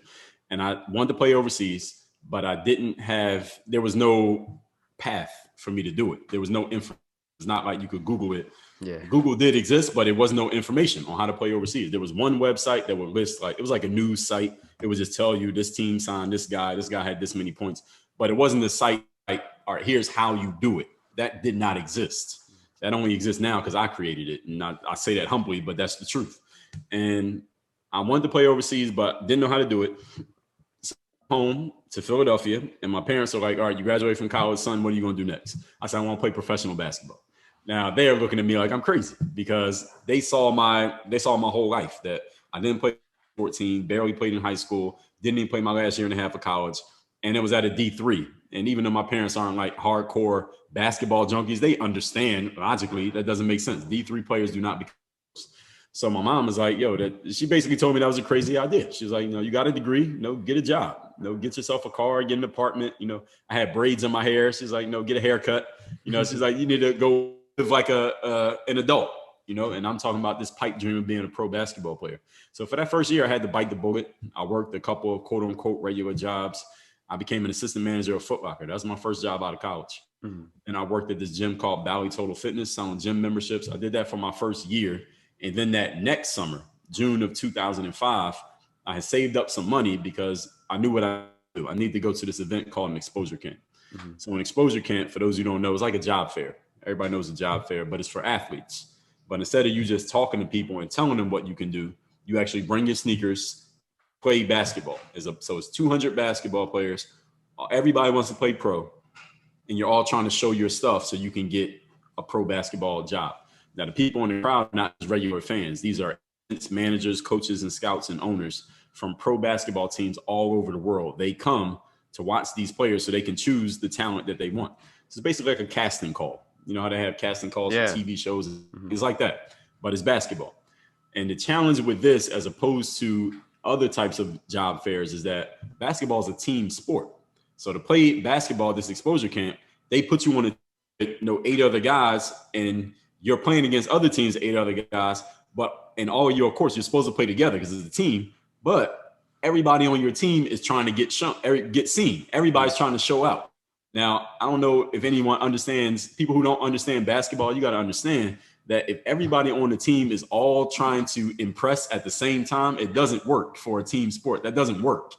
And I wanted to play overseas, but there was no path for me to do it. There was no information. It's not like you could Google it. Yeah. Google did exist, but it was no information on how to play overseas. There was one website that would list, it was like a news site. It would just tell you this team signed this guy had this many points, but it wasn't the site like, all right, here's how you do it. That did not exist. That only exists now because I created it. And I say that humbly, but that's the truth. And I wanted to play overseas, but didn't know how to do it. So home to Philadelphia, and my parents are like, all right, you graduate from college, son, what are you going to do next? I said, I want to play professional basketball. Now they're looking at me like I'm crazy because they saw my whole life that I didn't play 14, barely played in high school, didn't even play my last year and a half of college. And it was at a D3. And even though my parents aren't like hardcore basketball junkies, they understand logically that doesn't make sense. D3 players do not become. So my mom was like, she basically told me that was a crazy idea. She was like, you got a degree, get a job, get yourself a car, get an apartment. I had braids in my hair. She's like, get a haircut. She's like, you need to go live like an adult, and I'm talking about this pipe dream of being a pro basketball player. So for that first year, I had to bite the bullet. I worked a couple of quote unquote regular jobs. I became an assistant manager of Foot Locker. That was my first job out of college. And I worked at this gym called Valley Total Fitness, selling gym memberships. I did that for my first year. And then that next summer, June of 2005, I had saved up some money because I knew what I do. I need to go to this event called an exposure camp. So an exposure camp, for those who don't know, is like a job fair. Everybody knows a job fair, but it's for athletes. But instead of you just talking to people and telling them what you can do, you actually bring your sneakers, play basketball. So it's 200 basketball players. Everybody wants to play pro, and you're all trying to show your stuff so you can get a pro basketball job. Now, the people in the crowd are not just regular fans. These are managers, coaches, and scouts and owners from pro basketball teams all over the world. They come to watch these players so they can choose the talent that they want. So it's basically like a casting call. You know how they have casting calls for TV shows? It's like that, but it's basketball. And the challenge with this, as opposed to other types of job fairs, is that basketball is a team sport. So to play basketball, this exposure camp, they put you on eight other guys, and you're playing against other teams, eight other guys. But in all your, of course, you're supposed to play together because it's a team. But everybody on your team is trying to get seen. Everybody's trying to show out. Now, I don't know if anyone understands, people who don't understand basketball, you got to understand that if everybody on the team is all trying to impress at the same time, it doesn't work for a team sport. That doesn't work.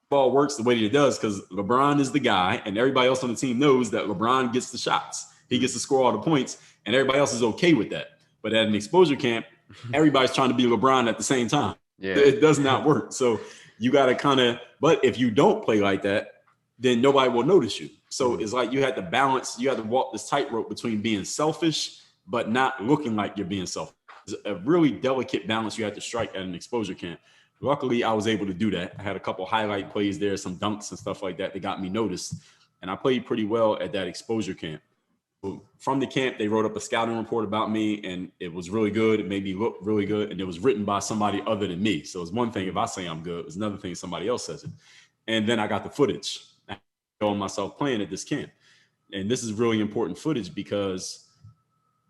Ball works the way that it does because LeBron is the guy, and everybody else on the team knows that LeBron gets the shots. He gets to score all the points, and everybody else is okay with that. But at an exposure camp, everybody's trying to be LeBron at the same time. Yeah. It does not work. So you got to but if you don't play like that, then nobody will notice you. So it's like you had to balance, you had to walk this tightrope between being selfish, but not looking like you're being selfish. It's a really delicate balance you have to strike at an exposure camp. Luckily, I was able to do that. I had a couple highlight plays there, some dunks and stuff like that that got me noticed. And I played pretty well at that exposure camp. From the camp, they wrote up a scouting report about me, and it was really good. It made me look really good, and it was written by somebody other than me. So it's one thing if I say I'm good. It's another thing if somebody else says it. And then I got the footage showing myself playing at this camp. And this is really important footage because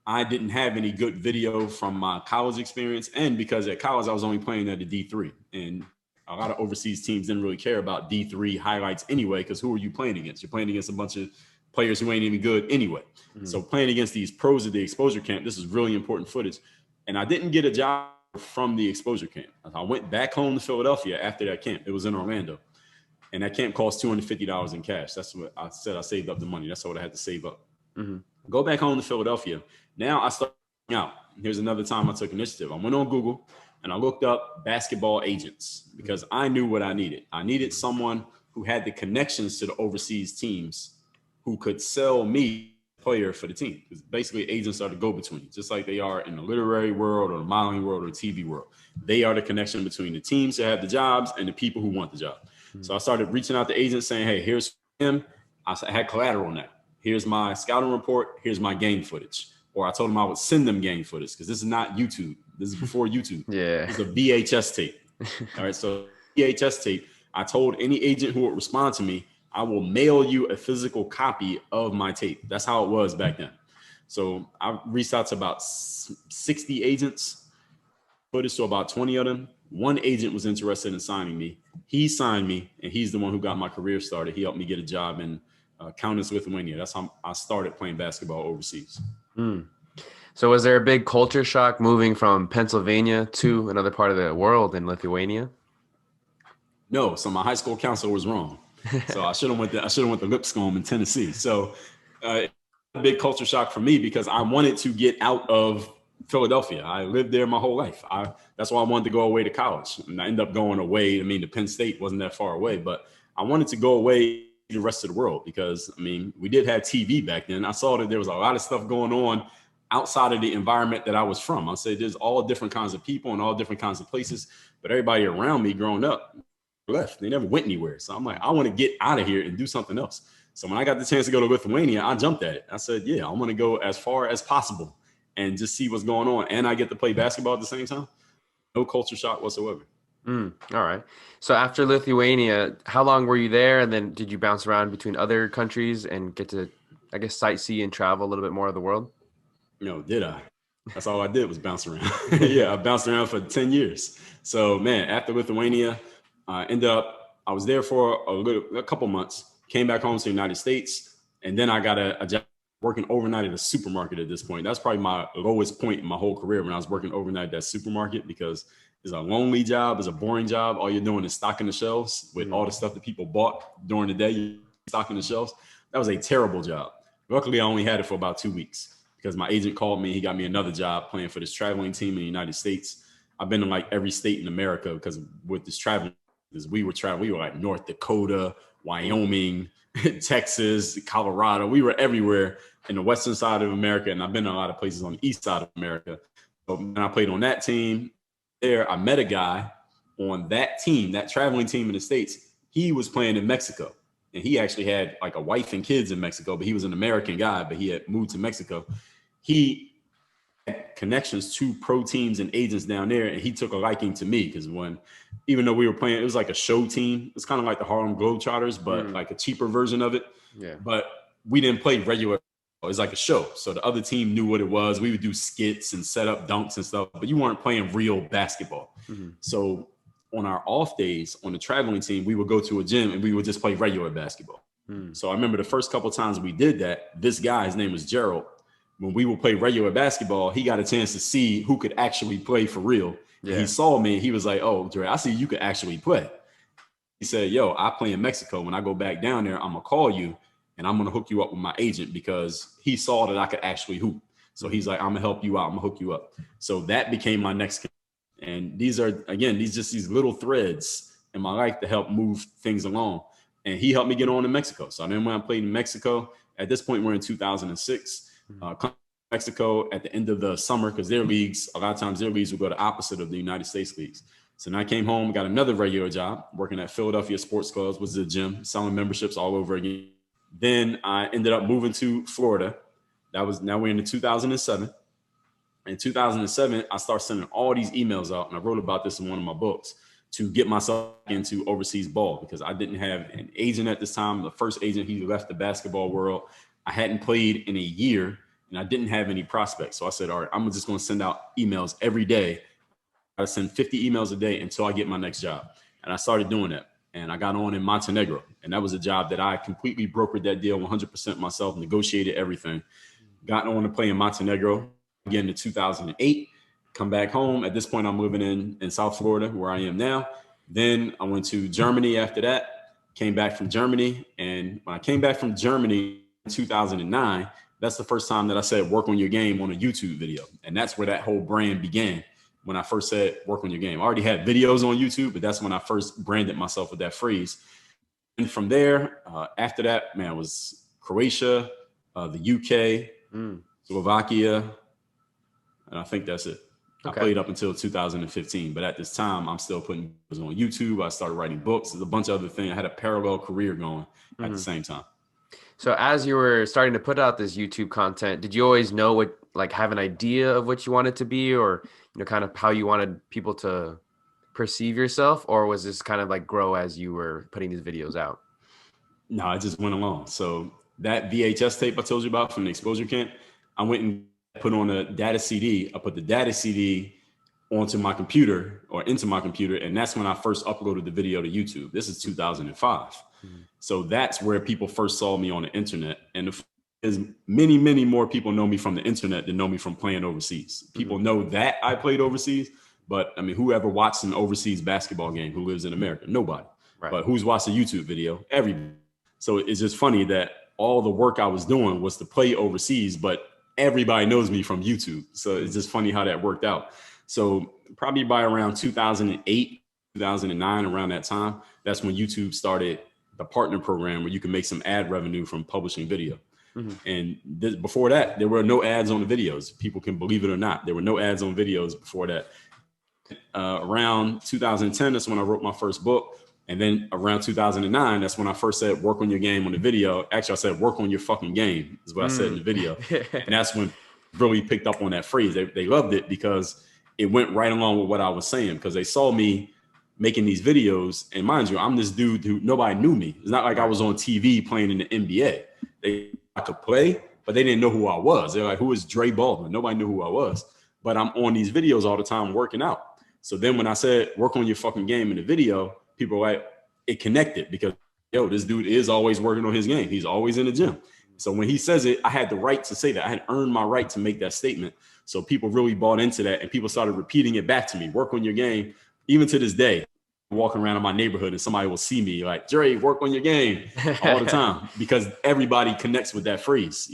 I didn't have any good video from my college experience, and because at college I was only playing at the D3, and a lot of overseas teams didn't really care about D3 highlights anyway, because who are you playing against? You're playing against a bunch of players who ain't even good anyway. Mm-hmm. So playing against these pros at the exposure camp, this is really important footage. And I didn't get a job from the exposure camp. I went back home to Philadelphia after that camp. It was in Orlando. And that camp cost $250 in cash. That's what I said. I saved up the money. That's what I had to save up. Mm-hmm. Go back home to Philadelphia. Now I started out. Here's another time I took initiative. I went on Google and I looked up basketball agents because I knew what I needed. I needed someone who had the connections to the overseas teams who could sell me a player for the team. Because basically agents are the go-between, just like they are in the literary world or the modeling world or the TV world. They are the connection between the teams that have the jobs and the people who want the job. Mm-hmm. So I started reaching out to agents saying, hey, here's him. I had collateral now. Here's my scouting report. Here's my game footage. Or I told them I would send them game footage because this is not YouTube. This is before YouTube. Yeah. It's a VHS tape. All right. So VHS tape. I told any agent who would respond to me, I will mail you a physical copy of my tape. That's how it was back then. So I reached out to about 60 agents, footage to about 20 of them. One agent was interested in signing me. He signed me, and he's the one who got my career started. He helped me get a job in Kaunas, Lithuania. That's how I started playing basketball overseas. Mm. So was there a big culture shock moving from Pennsylvania to another part of the world in Lithuania? No. So my high school counselor was wrong. So I should have went to Lipscomb in Tennessee. So a big culture shock for me because I wanted to get out of Philadelphia. I lived there my whole life. That's why I wanted to go away to college. And I ended up going away. I mean, the Penn State wasn't that far away, but I wanted to go away to the rest of the world because, I mean, we did have TV back then. I saw that there was a lot of stuff going on outside of the environment that I was from. I said there's all different kinds of people and all different kinds of places, but everybody around me growing up left. They never went anywhere. So I'm like, I want to get out of here and do something else. So when I got the chance to go to Lithuania, I jumped at it. I said, yeah, I want to go as far as possible and just see what's going on. And I get to play basketball at the same time. No culture shock whatsoever. All right. So after Lithuania, how long were you there? And then did you bounce around between other countries and get to, I guess, sightsee and travel a little bit more of the world? No, did I? That's all I did was bounce around. Yeah, I bounced around for 10 years. So, man, after Lithuania, I was there for a couple months, came back home to the United States, and then I got a job working overnight at a supermarket at this point. That's probably my lowest point in my whole career when I was working overnight at that supermarket because it's a lonely job, it's a boring job. All you're doing is stocking the shelves with all the stuff that people bought during the day, you're stocking the shelves. That was a terrible job. Luckily, I only had it for about 2 weeks because my agent called me. He got me another job playing for this traveling team in the United States. I've been in like every state in America because with this traveling, we were like North Dakota, Wyoming, Texas, Colorado. We were everywhere in the western side of America, and I've been in a lot of places on the east side of America. So when I played on that team there, I met a guy on that team, that traveling team in the States. He was playing in Mexico, and he actually had like a wife and kids in Mexico, but he was an American guy, but he had moved to Mexico. He connections to pro teams and agents down there, and he took a liking to me because even though we were playing, it was like a show team. It's kind of like the Harlem Globetrotters, but like a cheaper version of it. Yeah. But we didn't play regular. It was like a show. So the other team knew what it was. We would do skits and set up dunks and stuff, but you weren't playing real basketball. So on our off days on the traveling team, we would go to a gym and we would just play regular basketball. So I remember the first couple of times we did that, this guy, his name was Gerald, when we would play regular basketball, he got a chance to see who could actually play for real. Yeah. And he saw me and he was like, oh, Dre, I see you could actually play. He said, yo, I play in Mexico. When I go back down there, I'm going to call you and I'm going to hook you up with my agent because he saw that I could actually hoop. So he's like, I'm going to help you out. I'm going to hook you up. So that became my next. And these are, again, these little threads in my life to help move things along. And he helped me get on in Mexico. So then when I played in Mexico, at this point, we're in 2006. Mexico at the end of the summer, because their leagues, a lot of times their leagues will go the opposite of the United States leagues. So then I came home, got another regular job working at Philadelphia Sports Clubs, was a gym, selling memberships all over again. Then I ended up moving to Florida. Now we're in 2007. In 2007, I started sending all these emails out, and I wrote about this in one of my books, to get myself into overseas ball because I didn't have an agent at this time. The first agent, he left the basketball world. I hadn't played in a year and I didn't have any prospects. So I said, all right, I'm just going to send out emails every day. I send 50 emails a day until I get my next job. And I started doing that. And I got on in Montenegro. And that was a job that I completely brokered that deal 100% myself, negotiated everything. Got on to play in Montenegro again in 2008. Come back home. At this point, I'm living in South Florida, where I am now. Then I went to Germany after that, came back from Germany. And when I came back from Germany in 2009, that's the first time that I said, work on your game on a YouTube video. And that's where that whole brand began. When I first said, work on your game. I already had videos on YouTube, but that's when I first branded myself with that phrase. And from there, after that, man, it was Croatia, the UK, Slovakia, and I think that's it. Okay. I played up until 2015, but at this time, I'm still putting videos on YouTube. I started writing books. There's a bunch of other things. I had a parallel career going at the same time. So as you were starting to put out this YouTube content, did you always know have an idea of what you wanted to be, or, kind of how you wanted people to perceive yourself? Or was this kind of like grow as you were putting these videos out? No, I just went along. So that VHS tape I told you about from the exposure camp, I went and put on a data CD. I put the data CD onto my computer or into my computer. And that's when I first uploaded the video to YouTube. This is 2005. So that's where people first saw me on the internet. And there's many, many more people know me from the internet than know me from playing overseas. People know that I played overseas, but I mean, whoever watched an overseas basketball game who lives in America? Nobody. Right. But who's watched a YouTube video? Everybody. So it's just funny that all the work I was doing was to play overseas, but everybody knows me from YouTube. So it's just funny how that worked out. So probably by around 2008, 2009, around that time, that's when YouTube started the partner program where you can make some ad revenue from publishing video. And before that, there were no ads on the videos. People can believe it or not. There were no ads on videos before that. Around 2010, that's when I wrote my first book. And then around 2009, that's when I first said, work on your game on the video. Actually, I said, work on your fucking game is what I said in the video. And that's when really picked up on that phrase. They loved it because it went right along with what I was saying, because they saw me making these videos. And mind you, I'm this dude who nobody knew me. It's not like I was on TV playing in the NBA. I could play, but they didn't know who I was. They're like, who is Dre Baldwin? Nobody knew who I was. But I'm on these videos all the time working out. So then when I said, work on your fucking game in the video, people were like, it connected because, this dude is always working on his game. He's always in the gym. So when he says it, I had the right to say that. I had earned my right to make that statement. So people really bought into that, and people started repeating it back to me. Work on your game. Even to this day, walking around in my neighborhood and somebody will see me like, Dre, work on your game all the time, because everybody connects with that phrase,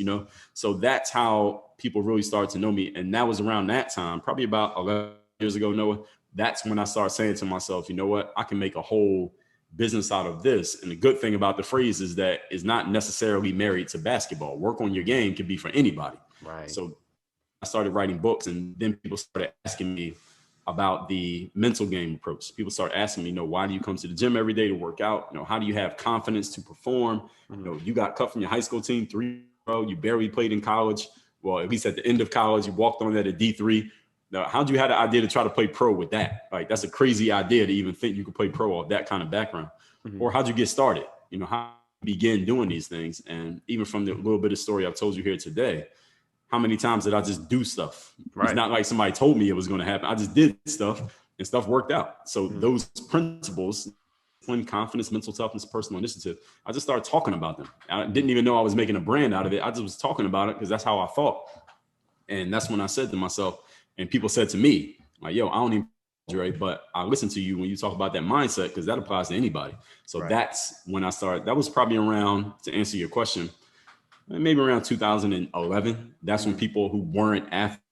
So that's how people really started to know me. And that was around that time, probably about 11 years ago, Noah. That's when I started saying to myself, you know what, I can make a whole business out of this. And the good thing about the phrase is that it's not necessarily married to basketball. Work on your game can be for anybody. Right. So I started writing books, and then people started asking me about the mental game approach. People start asking me, why do you come to the gym every day to work out? How do you have confidence to perform? You got cut from your high school team 3 years ago. You barely played in college. well, at least at the end of college, you walked on that at D3. Now, how'd you have the idea to try to play pro with that? Like, that's a crazy idea to even think you could play pro off that kind of background. Mm-hmm. Or how'd you get started? You know, how you begin doing these things? And even from the little bit of story I've told you here today, how many times did I just do stuff? Right. It's not like somebody told me it was going to happen. I just did stuff and stuff worked out. So those principles, confidence, mental toughness, personal initiative, I just started talking about them. I didn't even know I was making a brand out of it. I just was talking about it because that's how I thought. And that's when I said to myself, and people said to me, like, yo, I don't even, Dre, but I listen to you when you talk about that mindset, because that applies to anybody. So that's when I started. That was probably around, to answer your question, maybe around 2011. That's when people who weren't athletes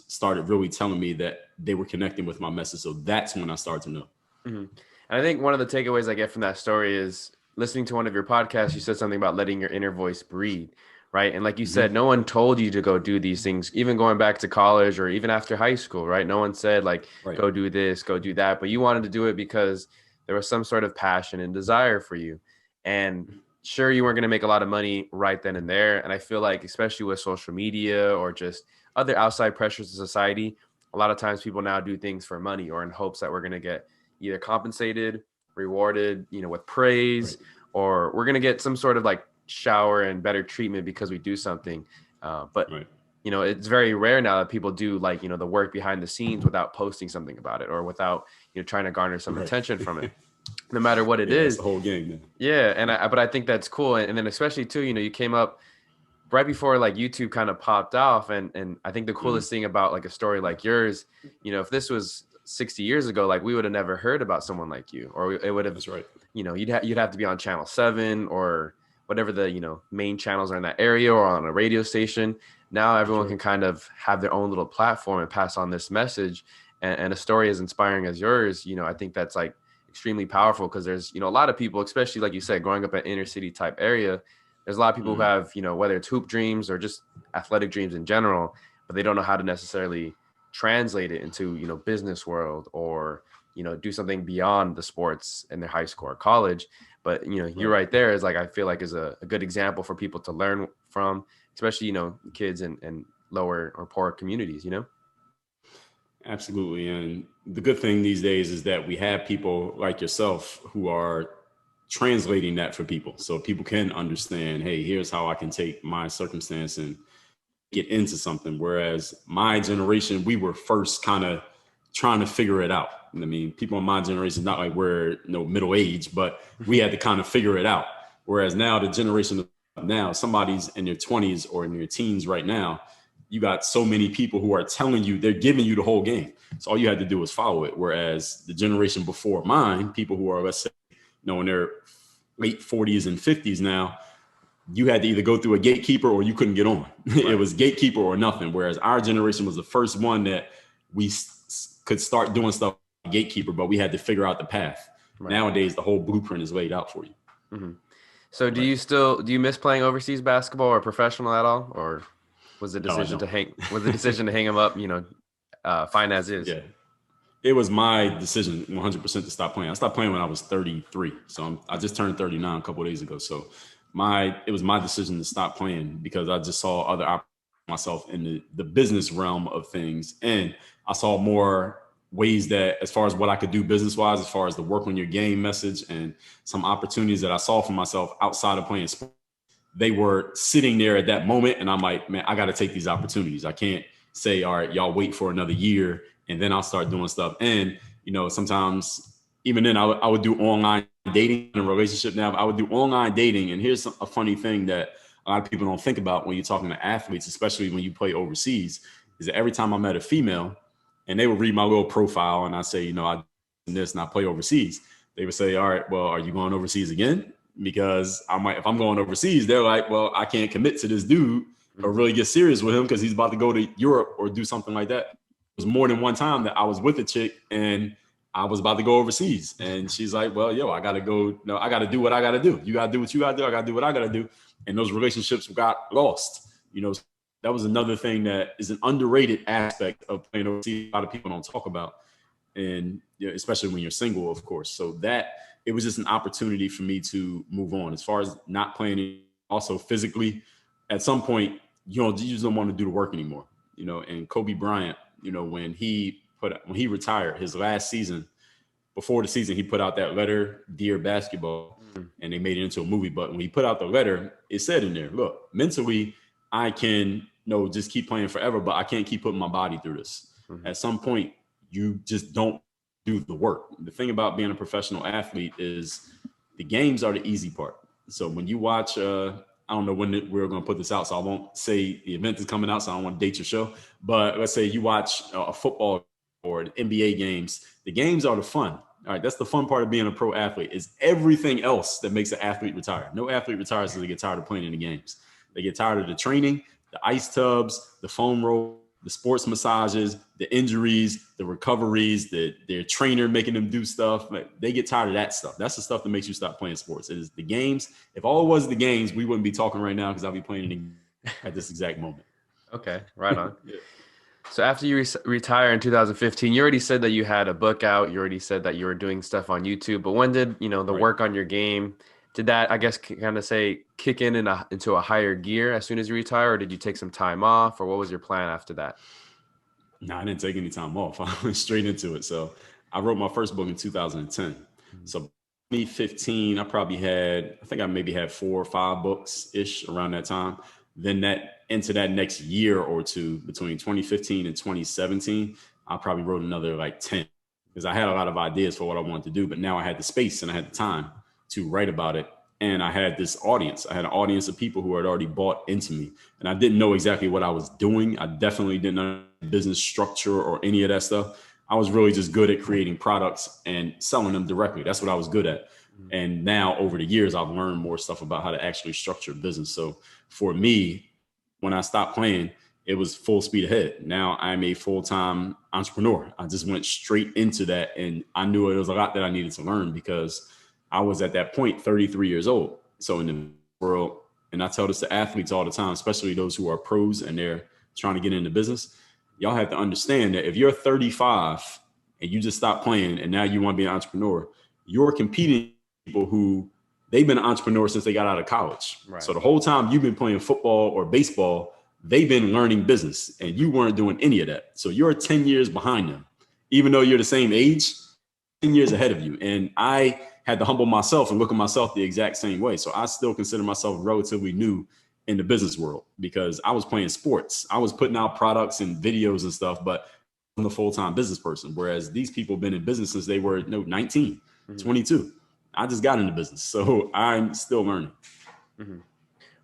started really telling me that they were connecting with my message. So that's when I started to know. Mm-hmm. And I think one of the takeaways I get from that story is listening to one of your podcasts, you said something about letting your inner voice breathe, right? And like you said, no one told you to go do these things, even going back to college or even after high school, right? No one said like, go do this, go do that, but you wanted to do it because there was some sort of passion and desire for you. And sure, you weren't going to make a lot of money right then and there. And I feel like, especially with social media or just other outside pressures of society, a lot of times people now do things for money or in hopes that we're going to get either compensated, rewarded, you know, with praise, or we're going to get some sort of like shower and better treatment because we do something. But you know, it's very rare now that people do like, you know, the work behind the scenes without posting something about it or without, you know, trying to garner some attention from it, no matter what it is. That's the whole game, man. Yeah. And but I think that's cool. And then especially too, you know, you came up right before like YouTube kind of popped off. And I think the coolest thing about like a story like yours, you know, if this was 60 years ago, like we would have never heard about someone like you, or it would have, that's right. You know, you'd have to be on channel 7 or whatever the, you know, main channels are in that area or on a radio station. Now everyone can kind of have their own little platform and pass on this message, and a story as inspiring as yours, you know, I think that's like extremely powerful because there's, you know, a lot of people, especially like you said, growing up in inner city type area, there's a lot of people who have, you know, whether it's hoop dreams or just athletic dreams in general, but they don't know how to necessarily translate it into, you know, business world or, you know, do something beyond the sports in their high school or college. But, you know, you're right there is like, I feel like is a good example for people to learn from, especially, you know, kids in lower or poor communities, you know? Absolutely. And the good thing these days is that we have people like yourself who are translating that for people. So people can understand, hey, here's how I can take my circumstance and get into something. Whereas my generation, we were first kind of trying to figure it out. I mean, people in my generation, not like we're, you know, middle age, but we had to kind of figure it out. Whereas now the generation of now, somebody's in their 20s or in their teens right now, you got so many people who are telling you, they're giving you the whole game. So all you had to do was follow it. Whereas the generation before mine, people who are, let's say, you know, in their late 40s and 50s now, you had to either go through a gatekeeper or you couldn't get on. It was gatekeeper or nothing. Whereas our generation was the first one that we could start doing stuff like gatekeeper, but we had to figure out the path. Nowadays, the whole blueprint is laid out for you. So do you miss playing overseas basketball or professional at all? Or was the decision to hang him up, you know, fine as is? Yeah. It was my decision 100% to stop playing. I stopped playing when I was 33. So I just turned 39 a couple of days ago. So it was my decision to stop playing because I just saw other opportunities myself in the business realm of things. And I saw more ways that as far as what I could do business wise, as far as the work on your game message and some opportunities that I saw for myself outside of playing sports, they were sitting there at that moment. And I'm like, man, I got to take these opportunities. I can't say, all right, y'all wait for another year and then I'll start doing stuff. And, you know, sometimes even then I would do online dating in a relationship. Now I would do online dating. And here's a funny thing that a lot of people don't think about when you're talking to athletes, especially when you play overseas, is that every time I met a female and they would read my little profile and I say, you know, I do this and I play overseas, they would say, all right, well, are you going overseas again? Because if I'm going overseas, they're like, well, I can't commit to this dude or really get serious with him because he's about to go to Europe or do something like that. It was more than one time that I was with a chick and I was about to go overseas. And she's like, well, yo, I got to go. No, I got to do what I got to do. You got to do what you got to do. I got to do what I got to do. And those relationships got lost. You know, that was another thing that is an underrated aspect of playing overseas. A lot of people don't talk about. And you know, especially when you're single, of course. So that it was just an opportunity for me to move on as far as not playing. Also physically, at some point, you just don't want to do the work anymore, and Kobe Bryant, when he retired his last season, before the season, he put out that letter, Dear Basketball, Mm. and they made it into a movie. But when he put out the letter, it said in there, look, mentally, I can just keep playing forever, but I can't keep putting my body through this. Mhm. At some point, you just don't do the work. The thing about being a professional athlete is the games are the easy part. So when you watch, I don't know when we're going to put this out, so I won't say the event is coming out, so I don't want to date your show. But let's say you watch a football or an NBA games. The games are the fun. All right, that's the fun part of being a pro athlete is everything else that makes an athlete retire. No athlete retires because they get tired of playing in the games. They get tired of the training, the ice tubs, the foam roll, the sports massages, the injuries, the recoveries, their trainer making them do stuff. They get tired of that stuff. That's the stuff that makes you stop playing sports. It is the games. If all it was the games, we wouldn't be talking right now because I'll be playing at this exact moment. Okay, right on. Yeah. So after you retire in 2015, you already said that you had a book out. You already said that you were doing stuff on YouTube. But when did the Right. work on your game, did that, I guess, kind of say kick into a higher gear as soon as you retire, or did you take some time off, or what was your plan after that? No, I didn't take any time off. I went straight into it. So I wrote my first book in 2010. So 2015, I think I maybe had 4 or 5 books ish around that time. Then into that next year or two, between 2015 and 2017, I probably wrote another like 10 because I had a lot of ideas for what I wanted to do, but now I had the space and I had the time to write about it. And I had this audience. I had an audience of people who had already bought into me. And I didn't know exactly what I was doing. I definitely didn't know business structure or any of that stuff. I was really just good at creating products and selling them directly. That's what I was good at. And now over the years, I've learned more stuff about how to actually structure business. So for me, when I stopped playing, it was full speed ahead. Now I'm a full-time entrepreneur. I just went straight into that. And I knew it was a lot that I needed to learn because I was at that point 33 years old. So in the world, and I tell this to athletes all the time, especially those who are pros and they're trying to get into business, y'all have to understand that if you're 35 and you just stopped playing and now you want to be an entrepreneur, you're competing with people who they've been an entrepreneur since they got out of college. Right. So the whole time you've been playing football or baseball, they've been learning business and you weren't doing any of that. So you're 10 years behind them, even though you're the same age, 10 years ahead of you. And I had to humble myself and look at myself the exact same way. So I still consider myself relatively new in the business world because I was playing sports. I was putting out products and videos and stuff, but I'm a full-time business person. Whereas these people have been in business since they were 19, 22. I just got into business. So I'm still learning. Mm-hmm.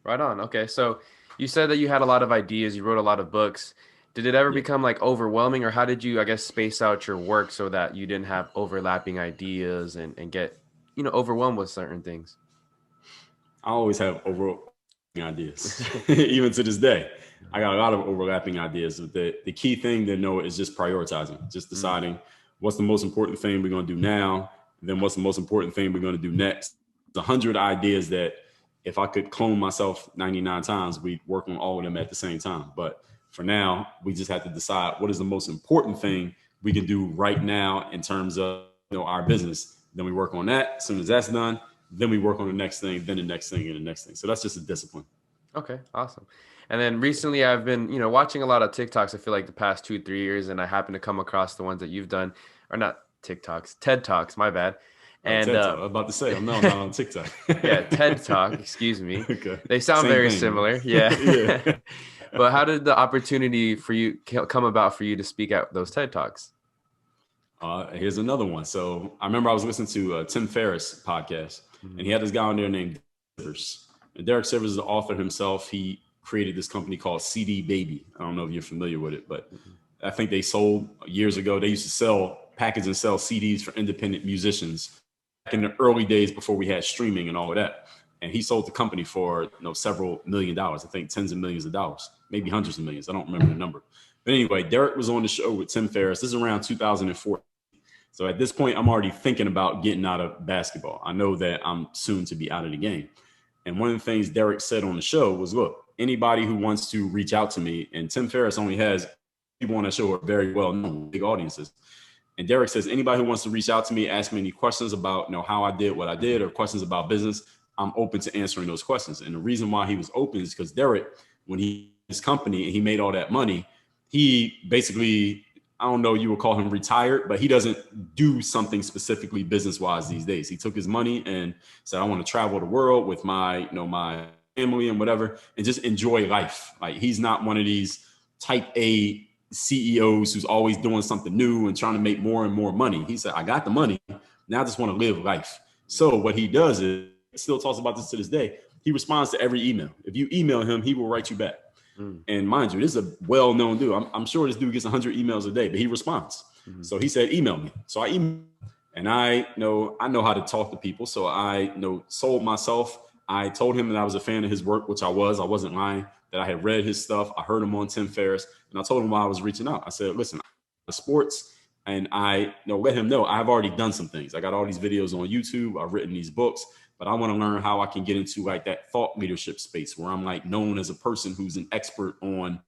Right on. Okay. So you said that you had a lot of ideas. You wrote a lot of books. Did it ever become like overwhelming, or how did you, I guess, space out your work so that you didn't have overlapping ideas and get, overwhelmed with certain things? I always have overlapping ideas, even to this day. I got a lot of overlapping ideas. The key thing to know is just prioritizing, just deciding what's the most important thing we're going to do now, and then what's the most important thing we're going to do next. There's 100 ideas that if I could clone myself 99 times, we'd work on all of them at the same time. But for now, we just have to decide what is the most important thing we can do right now in terms of our business. Then we work on that. As soon as that's done, then we work on the next thing, then the next thing, and the next thing. So that's just a discipline. Okay, awesome. And then recently I've been, watching a lot of TikToks, I feel like the past 2-3 years, and I happen to come across the ones that you've done, or not TikToks, TED Talks, my bad. And TED Talk. I was about to say, I'm not on TikTok. Yeah, TED Talk, excuse me. Okay. They sound Same very thing, similar. man. Yeah. Yeah. But how did the opportunity for you come about for you to speak at those TED Talks? Here's another one. So I remember I was listening to Tim Ferriss podcast, and he had this guy on there named Derek Sivers. And Derek Sivers is the author himself. He created this company called CD Baby. I don't know if you're familiar with it, but I think they sold years ago. They used to package and sell CDs for independent musicians back in the early days before we had streaming and all of that. And he sold the company for several $1 million. I think tens of millions of dollars, maybe hundreds of millions. I don't remember the number. But anyway, Derek was on the show with Tim Ferriss. This is around 2004. So at this point, I'm already thinking about getting out of basketball. I know that I'm soon to be out of the game. And one of the things Derek said on the show was, look, anybody who wants to reach out to me, and Tim Ferriss only has people on that show who are very well known, big audiences. And Derek says, anybody who wants to reach out to me, ask me any questions about how I did what I did or questions about business, I'm open to answering those questions. And the reason why he was open is because Derek, when he his company and he made all that money, he basically, I don't know, you would call him retired, but he doesn't do something specifically business-wise these days. He took his money and said, I want to travel the world with my, my family and whatever, and just enjoy life. Like, he's not one of these type A CEOs who's always doing something new and trying to make more and more money. He said, I got the money. Now I just want to live life. So what he does is, he still talks about this to this day, he responds to every email. If you email him, he will write you back. And mind you, this is a well-known dude. I'm sure this dude gets 100 emails a day, but he responds. So he said, email me. So I emailed, and I know how to talk to people. So I sold myself. I told him that I was a fan of his work, which I was. I wasn't lying, that I had read his stuff. I heard him on Tim Ferriss, and I told him why I was reaching out. I said, listen, sports, and I let him know I've already done some things. I got all these videos on YouTube. I've written these books, but I want to learn how I can get into like that thought leadership space where I'm like known as a person who's an expert on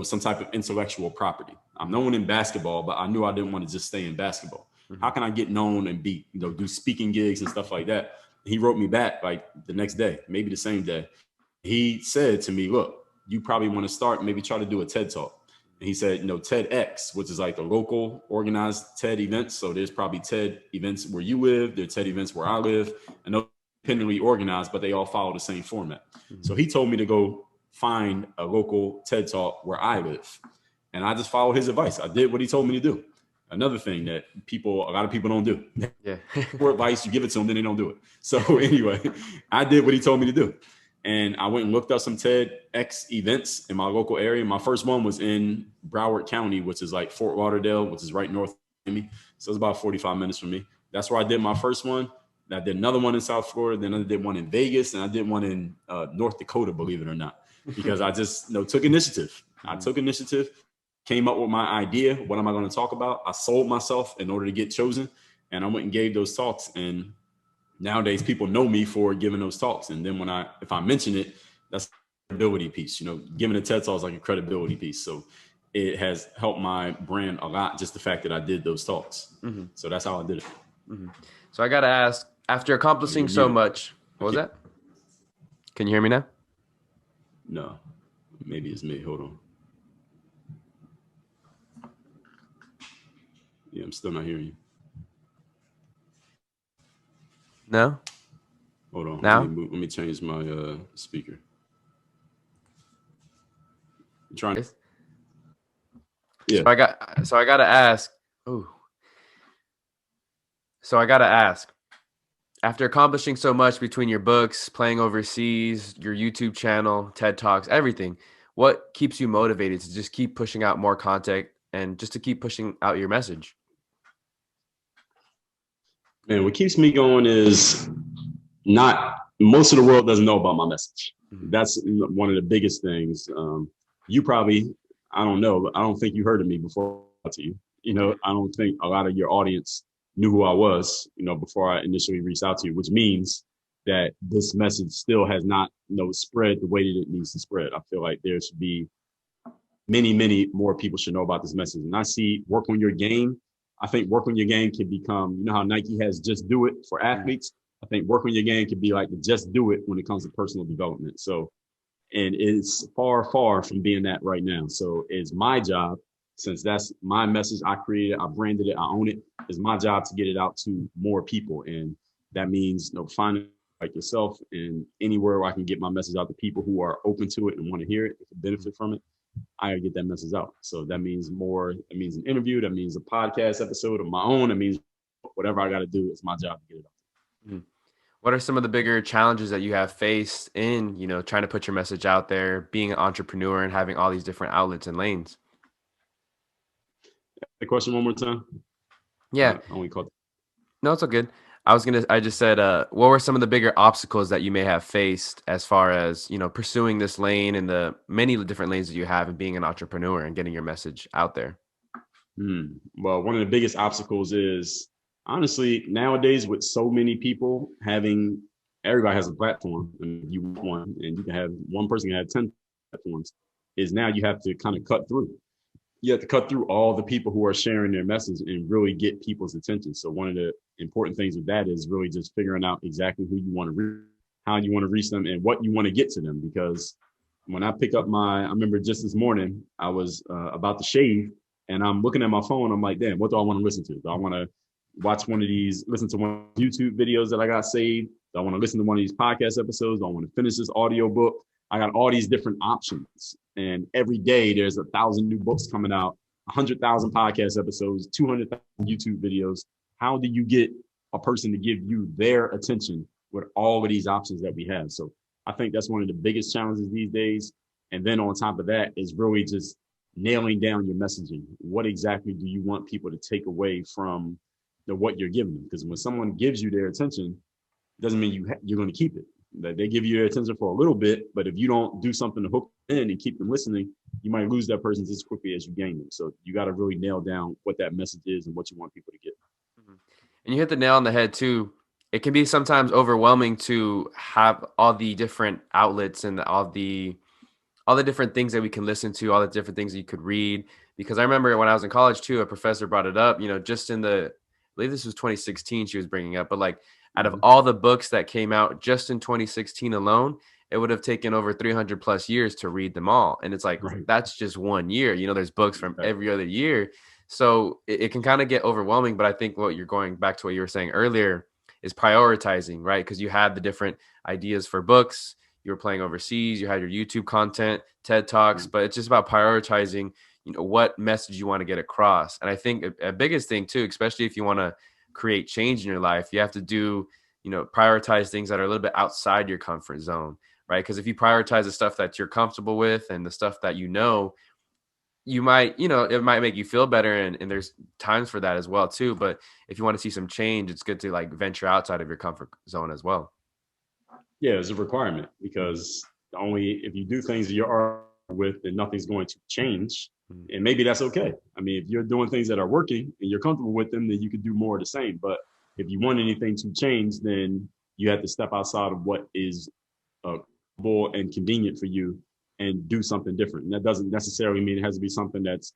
some type of intellectual property. I'm known in basketball, but I knew I didn't want to just stay in basketball. How can I get known and be, do speaking gigs and stuff like that? He wrote me back like the next day, maybe the same day. He said to me, look, you probably want to start, maybe try to do a TED talk. And he said, TEDx, which is like the local organized TED events. So there's probably TED events where you live, there are TED events where I live, and those independently organized, but they all follow the same format. So he told me to go find a local TED talk where I live. And I just followed his advice. I did what he told me to do. Another thing that a lot of people don't do. Yeah. For advice, you give it to them, then they don't do it. So anyway, I did what he told me to do. And I went and looked up some TEDx events in my local area. My first one was in Broward County, which is like Fort Lauderdale, which is right north of me. So it's about 45 minutes from me. That's where I did my first one. I did another one in South Florida. Then I did one in Vegas, and I did one in North Dakota, believe it or not, because I just took initiative. I took initiative, came up with my idea. What am I going to talk about? I sold myself in order to get chosen, and I went and gave those talks. And nowadays, people know me for giving those talks. And then if I mention it, that's a credibility piece. Giving a TED talk is like a credibility piece. So it has helped my brand a lot, just the fact that I did those talks. So that's how I did it. So I got to ask, after accomplishing so much, what was that? Can you hear me now? No, maybe it's me. Hold on. Yeah, I'm still not hearing you. No? Hold on. Now? Let me change my speaker. I'm trying. Yeah. So I got to ask. Ooh. So I got to ask, after accomplishing so much between your books, playing overseas, your YouTube channel, TED Talks, everything, what keeps you motivated to just keep pushing out more content and just to keep pushing out your message? Man, what keeps me going is most of the world doesn't know about my message. That's one of the biggest things. You probably, I don't know, but I don't think you heard of me before I to you. I don't think a lot of your audience knew who I was, before I initially reached out to you, which means that this message still has not, spread the way that it needs to spread. I feel like there should be many, many more people should know about this message. And I see work on your game. I think work on your game can become, how Nike has just do it for athletes. I think work on your game can be like the just do it when it comes to personal development. So, and it's far, far from being that right now. So it's my job, since that's my message I created, I branded it, I own it, it's my job to get it out to more people. And that means, finding like yourself and anywhere where I can get my message out to people who are open to it and want to hear it, benefit from it. I gotta get that message out. So that means that means an interview, that means a podcast episode of my own, that means whatever I gotta do, it's my job to get it out. What are some of the bigger challenges that you have faced in, trying to put your message out there, being an entrepreneur and having all these different outlets and lanes? The question one more time? Yeah. I only caught. No, it's all good. I just said, what were some of the bigger obstacles that you may have faced as far as, pursuing this lane and the many different lanes that you have and being an entrepreneur and getting your message out there? Well, one of the biggest obstacles is, honestly, nowadays with so many people everybody has a platform, and you want one, and you can have one person can have 10 platforms, is now you have to kind of cut through. You have to cut through all the people who are sharing their message and really get people's attention. So one of the important things with that is really just figuring out exactly who you want to reach, how you want to reach them, and what you want to get to them. Because when I pick up I remember just this morning, I was about to shave and I'm looking at my phone. I'm like, damn, what do I want to listen to? Do I want to watch listen to one of these YouTube videos that I got saved? Do I want to listen to one of these podcast episodes? Do I want to finish this audio book? I got all these different options. And every day there's 1,000 new books coming out, 100,000 podcast episodes, 200,000 YouTube videos. How do you get a person to give you their attention with all of these options that we have? So I think that's one of the biggest challenges these days. And then on top of that is really just nailing down your messaging. What exactly do you want people to take away from what you're giving them? Because when someone gives you their attention, it doesn't mean you're going to keep it. That they give you their attention for a little bit, but if you don't do something to hook them in and keep them listening, you might lose that person just as quickly as you gain them. So you got to really nail down what that message is and what you want people to get. Mhm. And you hit the nail on the head too. It can be sometimes overwhelming to have all the different outlets and all the different things that we can listen to, all the different things that you could read. Because I remember when I was in college too, a professor brought it up, just I believe this was 2016 she was bringing up, but like out of Mm-hmm. all the books that came out just in 2016 alone, it would have taken over 300 plus years to read them all. And it's like, Right. that's just one year. There's books from Right. every other year. So it can kind of get overwhelming. But I think what you're going back to what you were saying earlier is prioritizing, right? Because you had the different ideas for books, you were playing overseas, you had your YouTube content, TED Talks, but it's just about prioritizing, what message you want to get across. And I think a biggest thing too, especially if you want to create change in your life, you have to do, prioritize things that are a little bit outside your comfort zone, right? Because if you prioritize the stuff that you're comfortable with and the stuff that you might, it might make you feel better. And there's times for that as well too. But if you want to see some change, it's good to like venture outside of your comfort zone as well. Yeah, it's a requirement because only if you do things that you're with, then nothing's going to change. Mhm. And maybe that's okay. I mean, if you're doing things that are working and you're comfortable with them, then you could do more of the same. But if you want anything to change, then you have to step outside of what is comfortable and convenient for you and do something different. And that doesn't necessarily mean it has to be something that's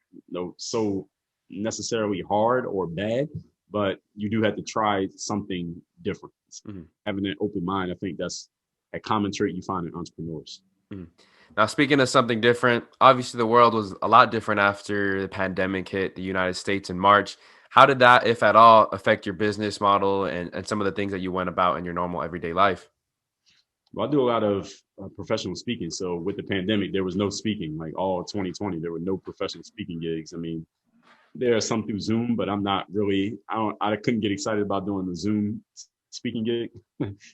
so necessarily hard or bad, but you do have to try something different. Mhm. Having an open mind, I think that's a common trait you find in entrepreneurs. Mhm. Now, speaking of something different, obviously the world was a lot different after the pandemic hit the United States in March. How did that, if at all, affect your business model and some of the things that you went about in your normal everyday life? Well, I do a lot of professional speaking. So with the pandemic, there was no speaking. Like all 2020, there were no professional speaking gigs. I mean, there are some through Zoom, but I'm not really. I couldn't get excited about doing the Zoom speaking gig.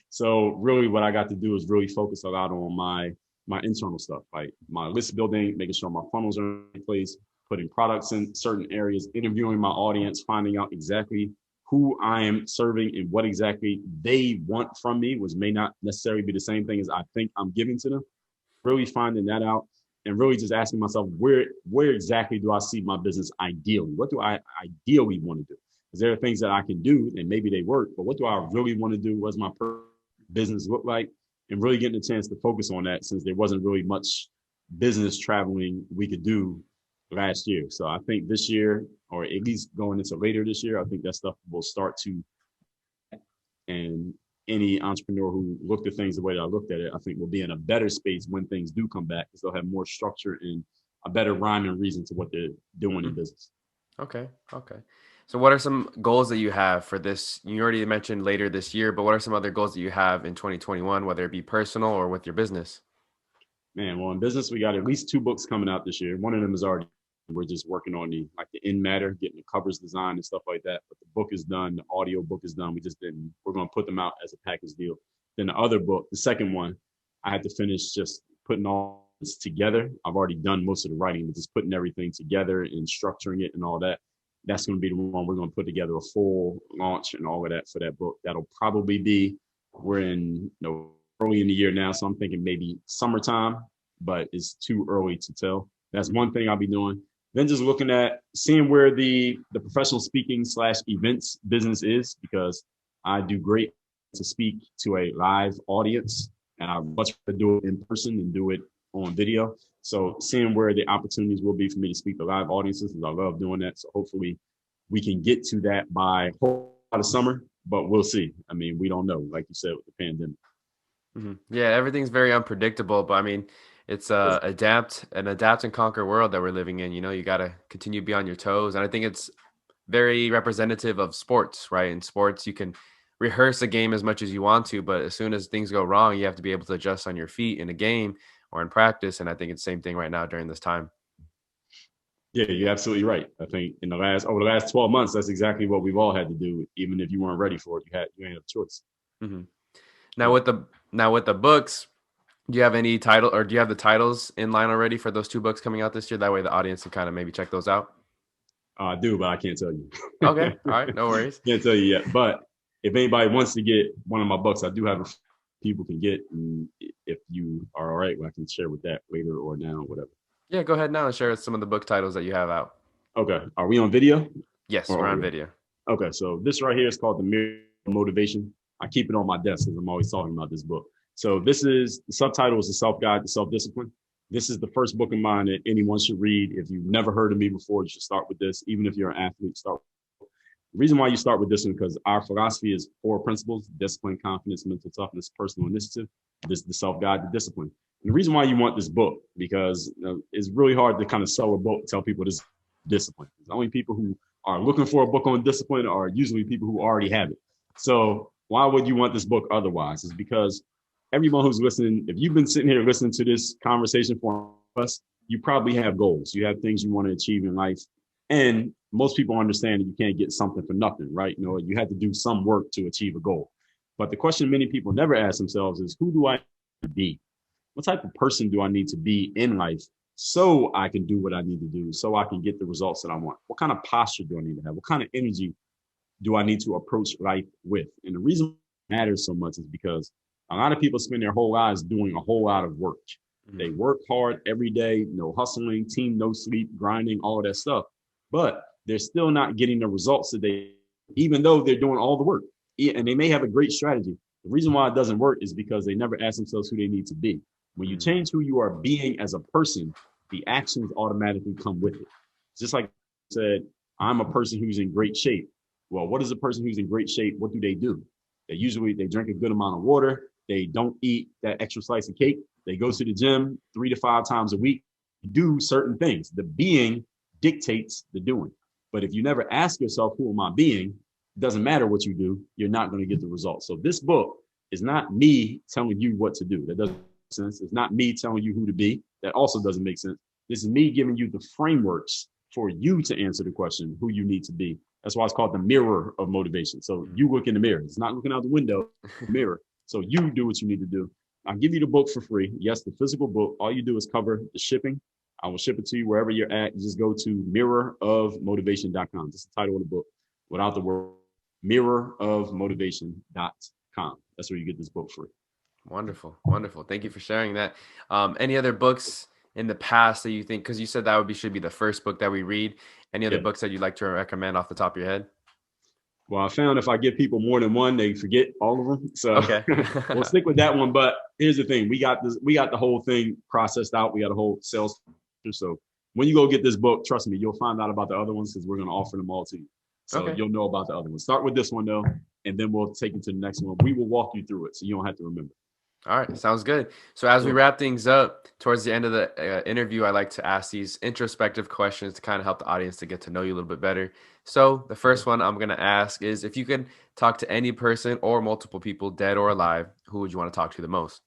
So really, what I got to do is really focus a lot on my internal stuff, like my list building, making sure my funnels are in place, putting products in certain areas, interviewing my audience, finding out exactly who I am serving and what exactly they want from me, which may not necessarily be the same thing as I think I'm giving to them. Really finding that out and really just asking myself, where exactly do I see my business ideally? What do I ideally want to do? Is there things that I can do and maybe they work, but what do I really want to do? What's my business look like? And really getting a chance to focus on that since there wasn't really much business traveling we could do last year. So I think this year, or at least going into later this year, I think that stuff will start to, and any entrepreneur who looked at things the way that I looked at it, I think will be in a better space when things do come back because they'll have more structure and a better rhyme and reason to what they're doing in Mhm. business. Okay. Okay. So what are some goals that you have for this? You already mentioned later this year, but what are some other goals that you have in 2021, whether it be personal or with your business? Man, well, in business, we got at least 2 books coming out this year. One of them is already, we're just working on the end matter, getting the covers designed and stuff like that. But the book is done, the audio book is done. We're going to put them out as a package deal. Then the other book, the second one, I had to finish just putting all this together. I've already done most of the writing, but just putting everything together and structuring it and all that. That's going to be the one we're going to put together a full launch and all of that for that book. That'll probably be, we're in, early in the year now, so I'm thinking maybe summertime, but it's too early to tell. That's one thing I'll be doing. Then just looking at seeing where the professional speaking slash events business is because I do great to speak to a live audience, and I much rather do it in person than do it on video. So seeing where the opportunities will be for me to speak to live audiences, because I love doing that. So hopefully we can get to that by the summer, but we'll see. I mean, we don't know, like you said, with the pandemic. Yeah, everything's very unpredictable, but I mean, It's adapt and conquer world that we're living in. You know, you got to continue to be on your toes. And I think it's very representative of sports, right? In sports, you can rehearse a game as much as you want to, but as soon as things go wrong, you have to be able to adjust on your feet in a game or in practice. And I think it's the same thing right now during this time. Yeah, you're absolutely right. I think in the last over the last 12 months, that's exactly what we've all had to do. Even if you weren't ready for it, you ain't have a choice. hmm Now Yeah, with the books, do you have any title or do you have the titles in line already for those two books coming out this year? That way the audience can kind of maybe check those out. I do, but I can't tell you. Okay. All right. No worries. Can't tell you yet. But if anybody wants to get one of my books, I do have a few people can get. And if you are all right, well, I can share with that later or now, whatever. Yeah, go ahead now and share some of the book titles that you have out. Okay. Are we on video Yes, or we're on audio? video. Okay. So this right here is called The Mirror of Motivation. I keep it on my desk because I'm always talking about this book. So this is the subtitle is The Self Guide to Self Discipline. This is the first book of mine that anyone should read. If you've never heard of me before, you should start with this. Even if you're an athlete, start. The reason why you start with this one because our philosophy is four principles: discipline, confidence, mental toughness, personal initiative. This is the self guide to discipline. And the reason why you want this book because it's really hard to kind of sell a book, tell people this discipline. The only people who are looking for a book on discipline are usually people who already have it. So why would you want this book otherwise? It's because everyone who's listening, if you've been sitting here listening to this conversation for us, you probably have goals. You have things you want to achieve in life. And most people understand that you can't get something for nothing, right? You know, you have to do some work to achieve a goal. But the question many people never ask themselves is, who do I be? What type of person do I need to be in life so I can do what I need to do, so I can get the results that I want? What kind of posture do I need to have? What kind of energy do I need to approach life with? And the reason it matters so much is because a lot of people spend their whole lives doing a whole lot of work. They work hard every day, no hustling, team, no sleep, grinding, all of that stuff. But they're still not getting the results that they, even though they're doing all the work. And they may have a great strategy. The reason why it doesn't work is because they never ask themselves who they need to be. When you change who you are being as a person, the actions automatically come with it. Just like I said, I'm a person who's in great shape. Well, what is a person who's in great shape? What do? They drink a good amount of water. They don't eat that extra slice of cake. They go to the gym 3 to 5 times a week, do certain things. The being dictates the doing. But if you never ask yourself, who am I being? It doesn't matter what you do, you're not going to get the results. So this book is not me telling you what to do. That doesn't make sense. It's not me telling you who to be. That also doesn't make sense. This is me giving you the frameworks for you to answer the question, who you need to be. That's why it's called the mirror of motivation. So you look in the mirror. It's not looking out the window, mirror. So you do what you need to do. I'll give you the book for free. Yes, the physical book. All you do is cover the shipping. I will ship it to you wherever you're at. You just go to mirrorofmotivation.com. That's the title of the book without the word mirrorofmotivation.com. That's where you get this book free. Wonderful. Wonderful. Thank you for sharing that. Any other books in the past that you think, because you said that should be the first book that we read. Any other books that you'd like to recommend off the top of your head? Well, I found if I give people more than one, they forget all of them. So Okay. we'll stick with that one. But here's the thing. We got the whole thing processed out. We got a whole sales. So when you go get this book, trust me, you'll find out about the other ones because we're going to offer them all to you. So you'll know about the other ones. Start with this one though, and then we'll take you to the next one. We will walk you through it so you don't have to remember. All right. Sounds good. So as we wrap things up towards the end of the interview, I like to ask these introspective questions to kind of help the audience to get to know you a little bit better. So the first one I'm going to ask is, if you could talk to any person or multiple people, dead or alive, who would you want to talk to the most?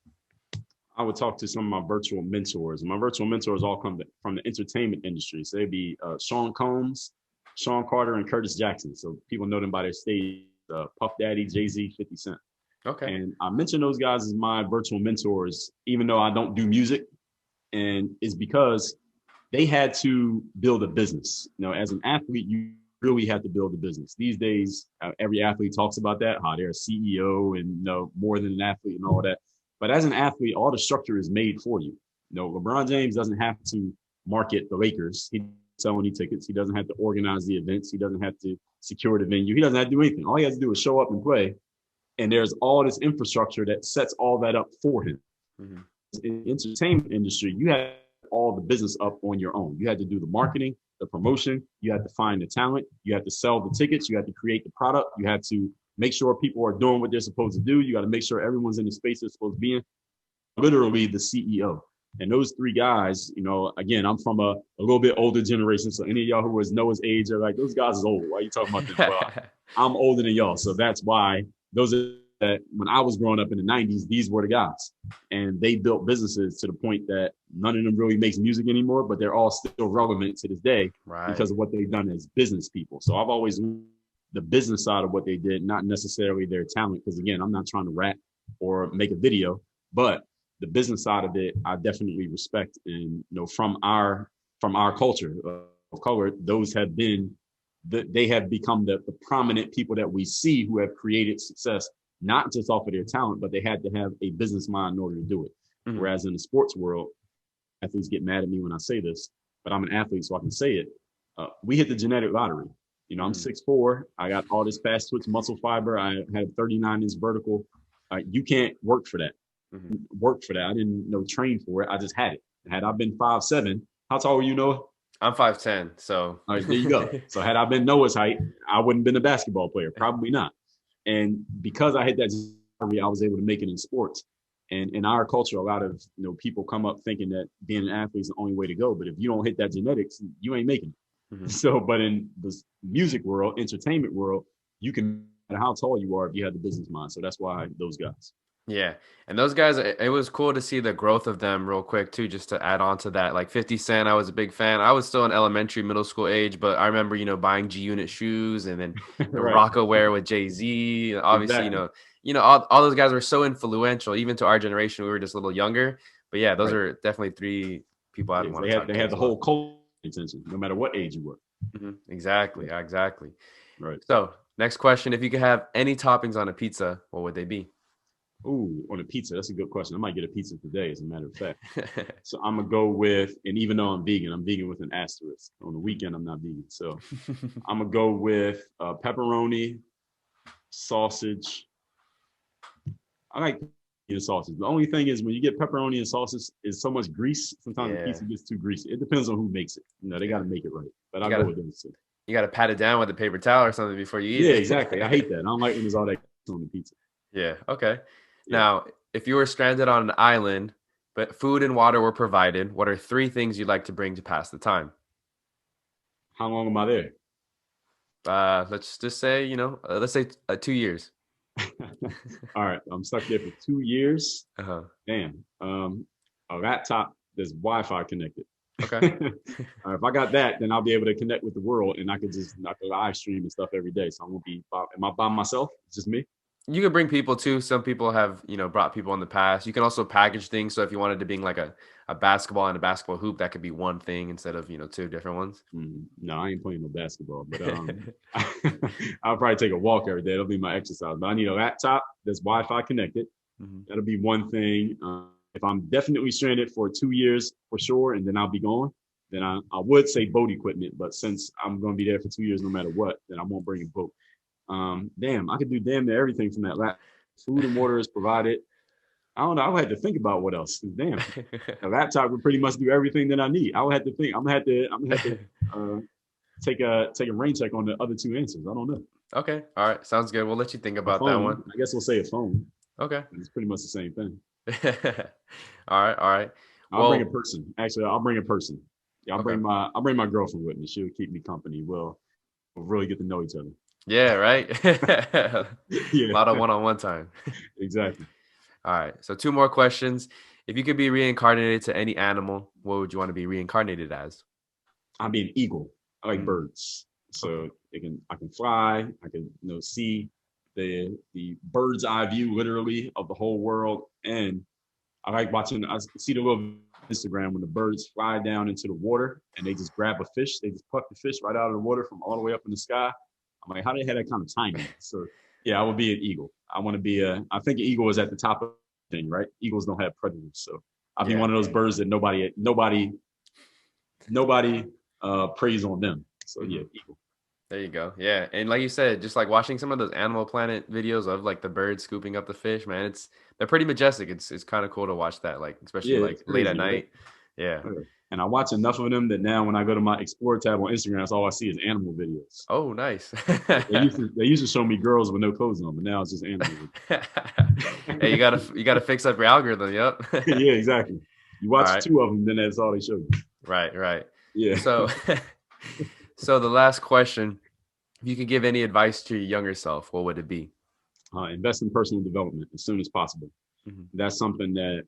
I would talk to some of my virtual mentors. My virtual mentors all come from the entertainment industry. So they'd be Sean Combs, Sean Carter, and Curtis Jackson. So people know them by their stage, Puff Daddy, Jay-Z, 50 Cent. Okay. And I mention those guys as my virtual mentors, even though I don't do music. And it's because they had to build a business. You know, as an athlete, you really have to build a business. These days, every athlete talks about that, how they're a CEO and more than an athlete and all that. But as an athlete, all the structure is made for you. LeBron James doesn't have to market the Lakers. He doesn't sell any tickets. He doesn't have to organize the events. He doesn't have to secure the venue. He doesn't have to do anything. All he has to do is show up and play. And there's all this infrastructure that sets all that up for him. Mm-hmm. In the entertainment industry, you have all the business up on your own. You had to do the marketing, the promotion. You had to find the talent. You had to sell the tickets. You had to create the product. You had to make sure people are doing what they're supposed to do. You got to make sure everyone's in the space they're supposed to be in. Literally the CEO. And those three guys, again, I'm from a little bit older generation. So any of y'all who was Noah's age are like, those guys is old. Why are you talking about them? Well, I'm older than y'all. So that's why those are that when I was growing up in the 90s, these were the guys. And they built businesses to the point that none of them really makes music anymore, but they're all still relevant to this day because of what they've done as business people. So I've always the business side of what they did, not necessarily their talent. Because again, I'm not trying to rap or make a video, but the business side of it, I definitely respect. And from our culture of color, those have been they have become the prominent people that we see who have created success, not just off of their talent, but they had to have a business mind in order to do it. Mm-hmm. Whereas in the sports world, athletes get mad at me when I say this, but I'm an athlete, so I can say it. We hit the genetic lottery. I'm 6'4". I got all this fast twitch muscle fiber. I had 39-inch vertical. You can't work for that. Mm-hmm. Work for that. I didn't train for it. I just had it. Had I been 5'7", how tall were you, Noah? I'm 5'10", so all right, there you go. So had I been Noah's height, I wouldn't have been a basketball player. Probably not. And because I hit that, I was able to make it in sports. And in our culture, a lot of people come up thinking that being an athlete is the only way to go. But if you don't hit that genetics, you ain't making it. Mm-hmm. So, but in the music world, entertainment world, you can, no matter how tall you are, if you have the business mind. So that's why those guys. Yeah. And those guys, it was cool to see the growth of them real quick too, just to add on to that. Like 50 Cent, I was a big fan. I was still in elementary, middle school age, but I remember, buying G-Unit shoes and then the right. Rocco wear with Jay-Z. Obviously, exactly. All those guys were so influential, even to our generation. We were just a little younger. But yeah, those are definitely three people I'd want to talk to. They had the whole culture attention, no matter what age you were. Mm-hmm. Exactly. Yeah. Exactly. Right. So next question, if you could have any toppings on a pizza, what would they be? Ooh, on a pizza. That's a good question. I might get a pizza today, as a matter of fact. So I'm going to go with, and even though I'm vegan with an asterisk. On the weekend, I'm not vegan. So I'm going to go with pepperoni, sausage. I like sausage. The only thing is when you get pepperoni and sausage, is so much grease. Sometimes the pizza gets too greasy. It depends on who makes it. They got to make it right. But I'll go with those two. You got to pat it down with a paper towel or something before you eat it. Yeah, exactly. I hate that. I don't like when there's all that on the pizza. Yeah. Okay. Yeah. Now, if you were stranded on an island, but food and water were provided, what are 3 things you'd like to bring to pass the time? How long am I there? Let's just say, let's say 2 years. All right. I'm stuck there for 2 years. Uh-huh. Damn. A laptop that's Wi-Fi connected. Okay. If I got that, then I'll be able to connect with the world and I could live stream and stuff every day. So I won't be, am I by myself? It's just me? You can bring people too. Some people have, brought people in the past. You can also package things. So if you wanted to bring like a basketball and a basketball hoop, that could be one thing instead of, 2 different ones. No, I ain't playing no basketball, but I'll probably take a walk every day. That'll be my exercise. But I need a laptop that's Wi-Fi connected. Mm-hmm. That'll be one thing. If I'm definitely stranded for 2 years for sure, and then I'll be gone, then I would say boat equipment. But since I'm going to be there for 2 years no matter what, then I won't bring a boat. I could do damn near everything from that laptop. Food and water is provided. I don't know. I would have to think about what else. Damn, a laptop would pretty much do everything that I need. I would have to think. I'm gonna have to take a rain check on the other 2 answers. I don't know. Okay. All right. Sounds good. We'll let you think about that one. I guess we'll say a phone. Okay. It's pretty much the same thing. All right. I'll bring a person. Actually, I'll bring a person. Yeah, I'll bring my girlfriend with me. She'll keep me company. We'll really get to know each other. Yeah, right. Yeah. A lot of one-on-one time. Exactly. All right. So 2 more questions. If you could be reincarnated to any animal, what would you want to be reincarnated as? I'd be an eagle. I like birds. So I can fly. I can see the bird's eye view literally of the whole world. And I like watching, I see the little Instagram when the birds fly down into the water and they just grab a fish. They just pluck the fish right out of the water from all the way up in the sky. I'm like, how do they have that kind of timing? So yeah, I would be an eagle. I want to be I think an eagle is at the top of the thing, right? Eagles don't have predators. So I'll be one of those birds that nobody preys on them. So yeah, eagle. There you go. Yeah. And like you said, just like watching some of those Animal Planet videos of like the birds scooping up the fish, man, they're pretty majestic. It's kind of cool to watch that, like, especially like late at night. Right? Yeah. And I watch enough of them that now when I go to my Explore tab on Instagram, that's all I see is animal videos. Oh, nice. they used to show me girls with no clothes on, but now it's just animals. Hey, you gotta fix up your algorithm. Yep. Yeah, exactly. You All watch right. two of them, then that's all they show you. Right. Right. Yeah. So, so the last question, if you could give any advice to your younger self, what would it be? Invest in personal development as soon as possible. Mhm. That's something that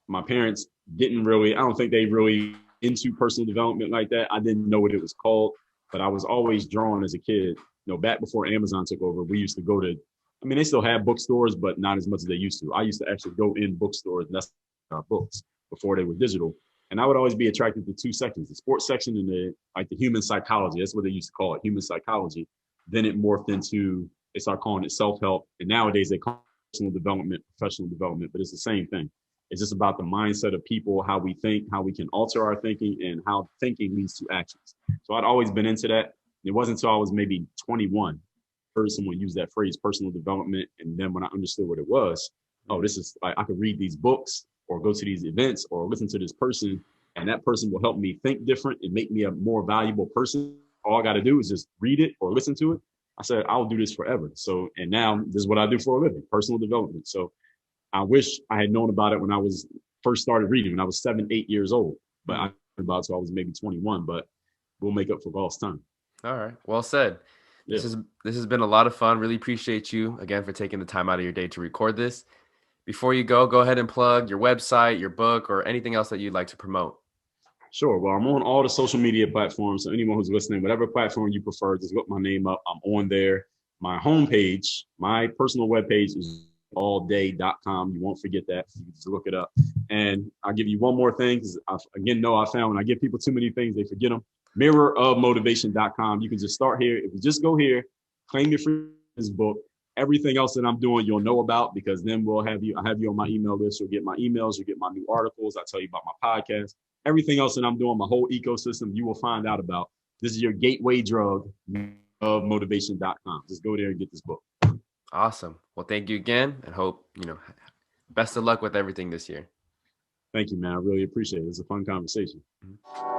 my parents didn't really, I don't think they really into personal development like that. I didn't know what it was called, but I was always drawn as a kid. Back before Amazon took over, we used to go to, I mean, they still have bookstores, but not as much as they used to. I used to actually go in bookstores and that's our books before they were digital. And I would always be attracted to two sections, the sports section and the human psychology. That's what they used to call it, human psychology. Then it morphed into, they start calling it self-help. And nowadays they call it personal development, professional development, but it's the same thing. It's just about the mindset of people, how we think, how we can alter our thinking, and how thinking leads to actions. So I'd always been into that. It wasn't until I was maybe 21, I heard someone use that phrase, personal development. And then when I understood what it was, oh, this is like I could read these books or go to these events or listen to this person, and that person will help me think different and make me a more valuable person. All I got to do is just read it or listen to it. I said, I'll do this forever. So, and now this is what I do for a living, personal development. So I wish I had known about it when I was first started reading, when I was 7, 8 years old. But I Mhm. learned about it so I was maybe 21. But we'll make up for lost time. All right. Well said. Yeah, This has been a lot of fun. Really appreciate you again for taking the time out of your day to record this. Before you go ahead and plug your website, your book, or anything else that you'd like to promote. sure. Well, I'm on all the social media platforms. So anyone who's listening, whatever platform you prefer, just look my name up. I'm on there. My homepage, my personal webpage is allday.com. You won't forget that. You can just look it up. And I'll give you one more thing because again, I found when I give people too many things, they forget them. Mirrorofmotivation.com. You can just start here. If you just go here, claim your free this book. Everything else that I'm doing, you'll know about because then I have you on my email list. You'll get my emails, you'll get my new articles. I tell you about my podcast. Everything else that I'm doing, my whole ecosystem, you will find out about. This is your gateway drug of motivation.com. Just go there and get this book. Awesome. Well, thank you again and hope, best of luck with everything this year. Thank you, man. I really appreciate it. It's a fun conversation. Mhm.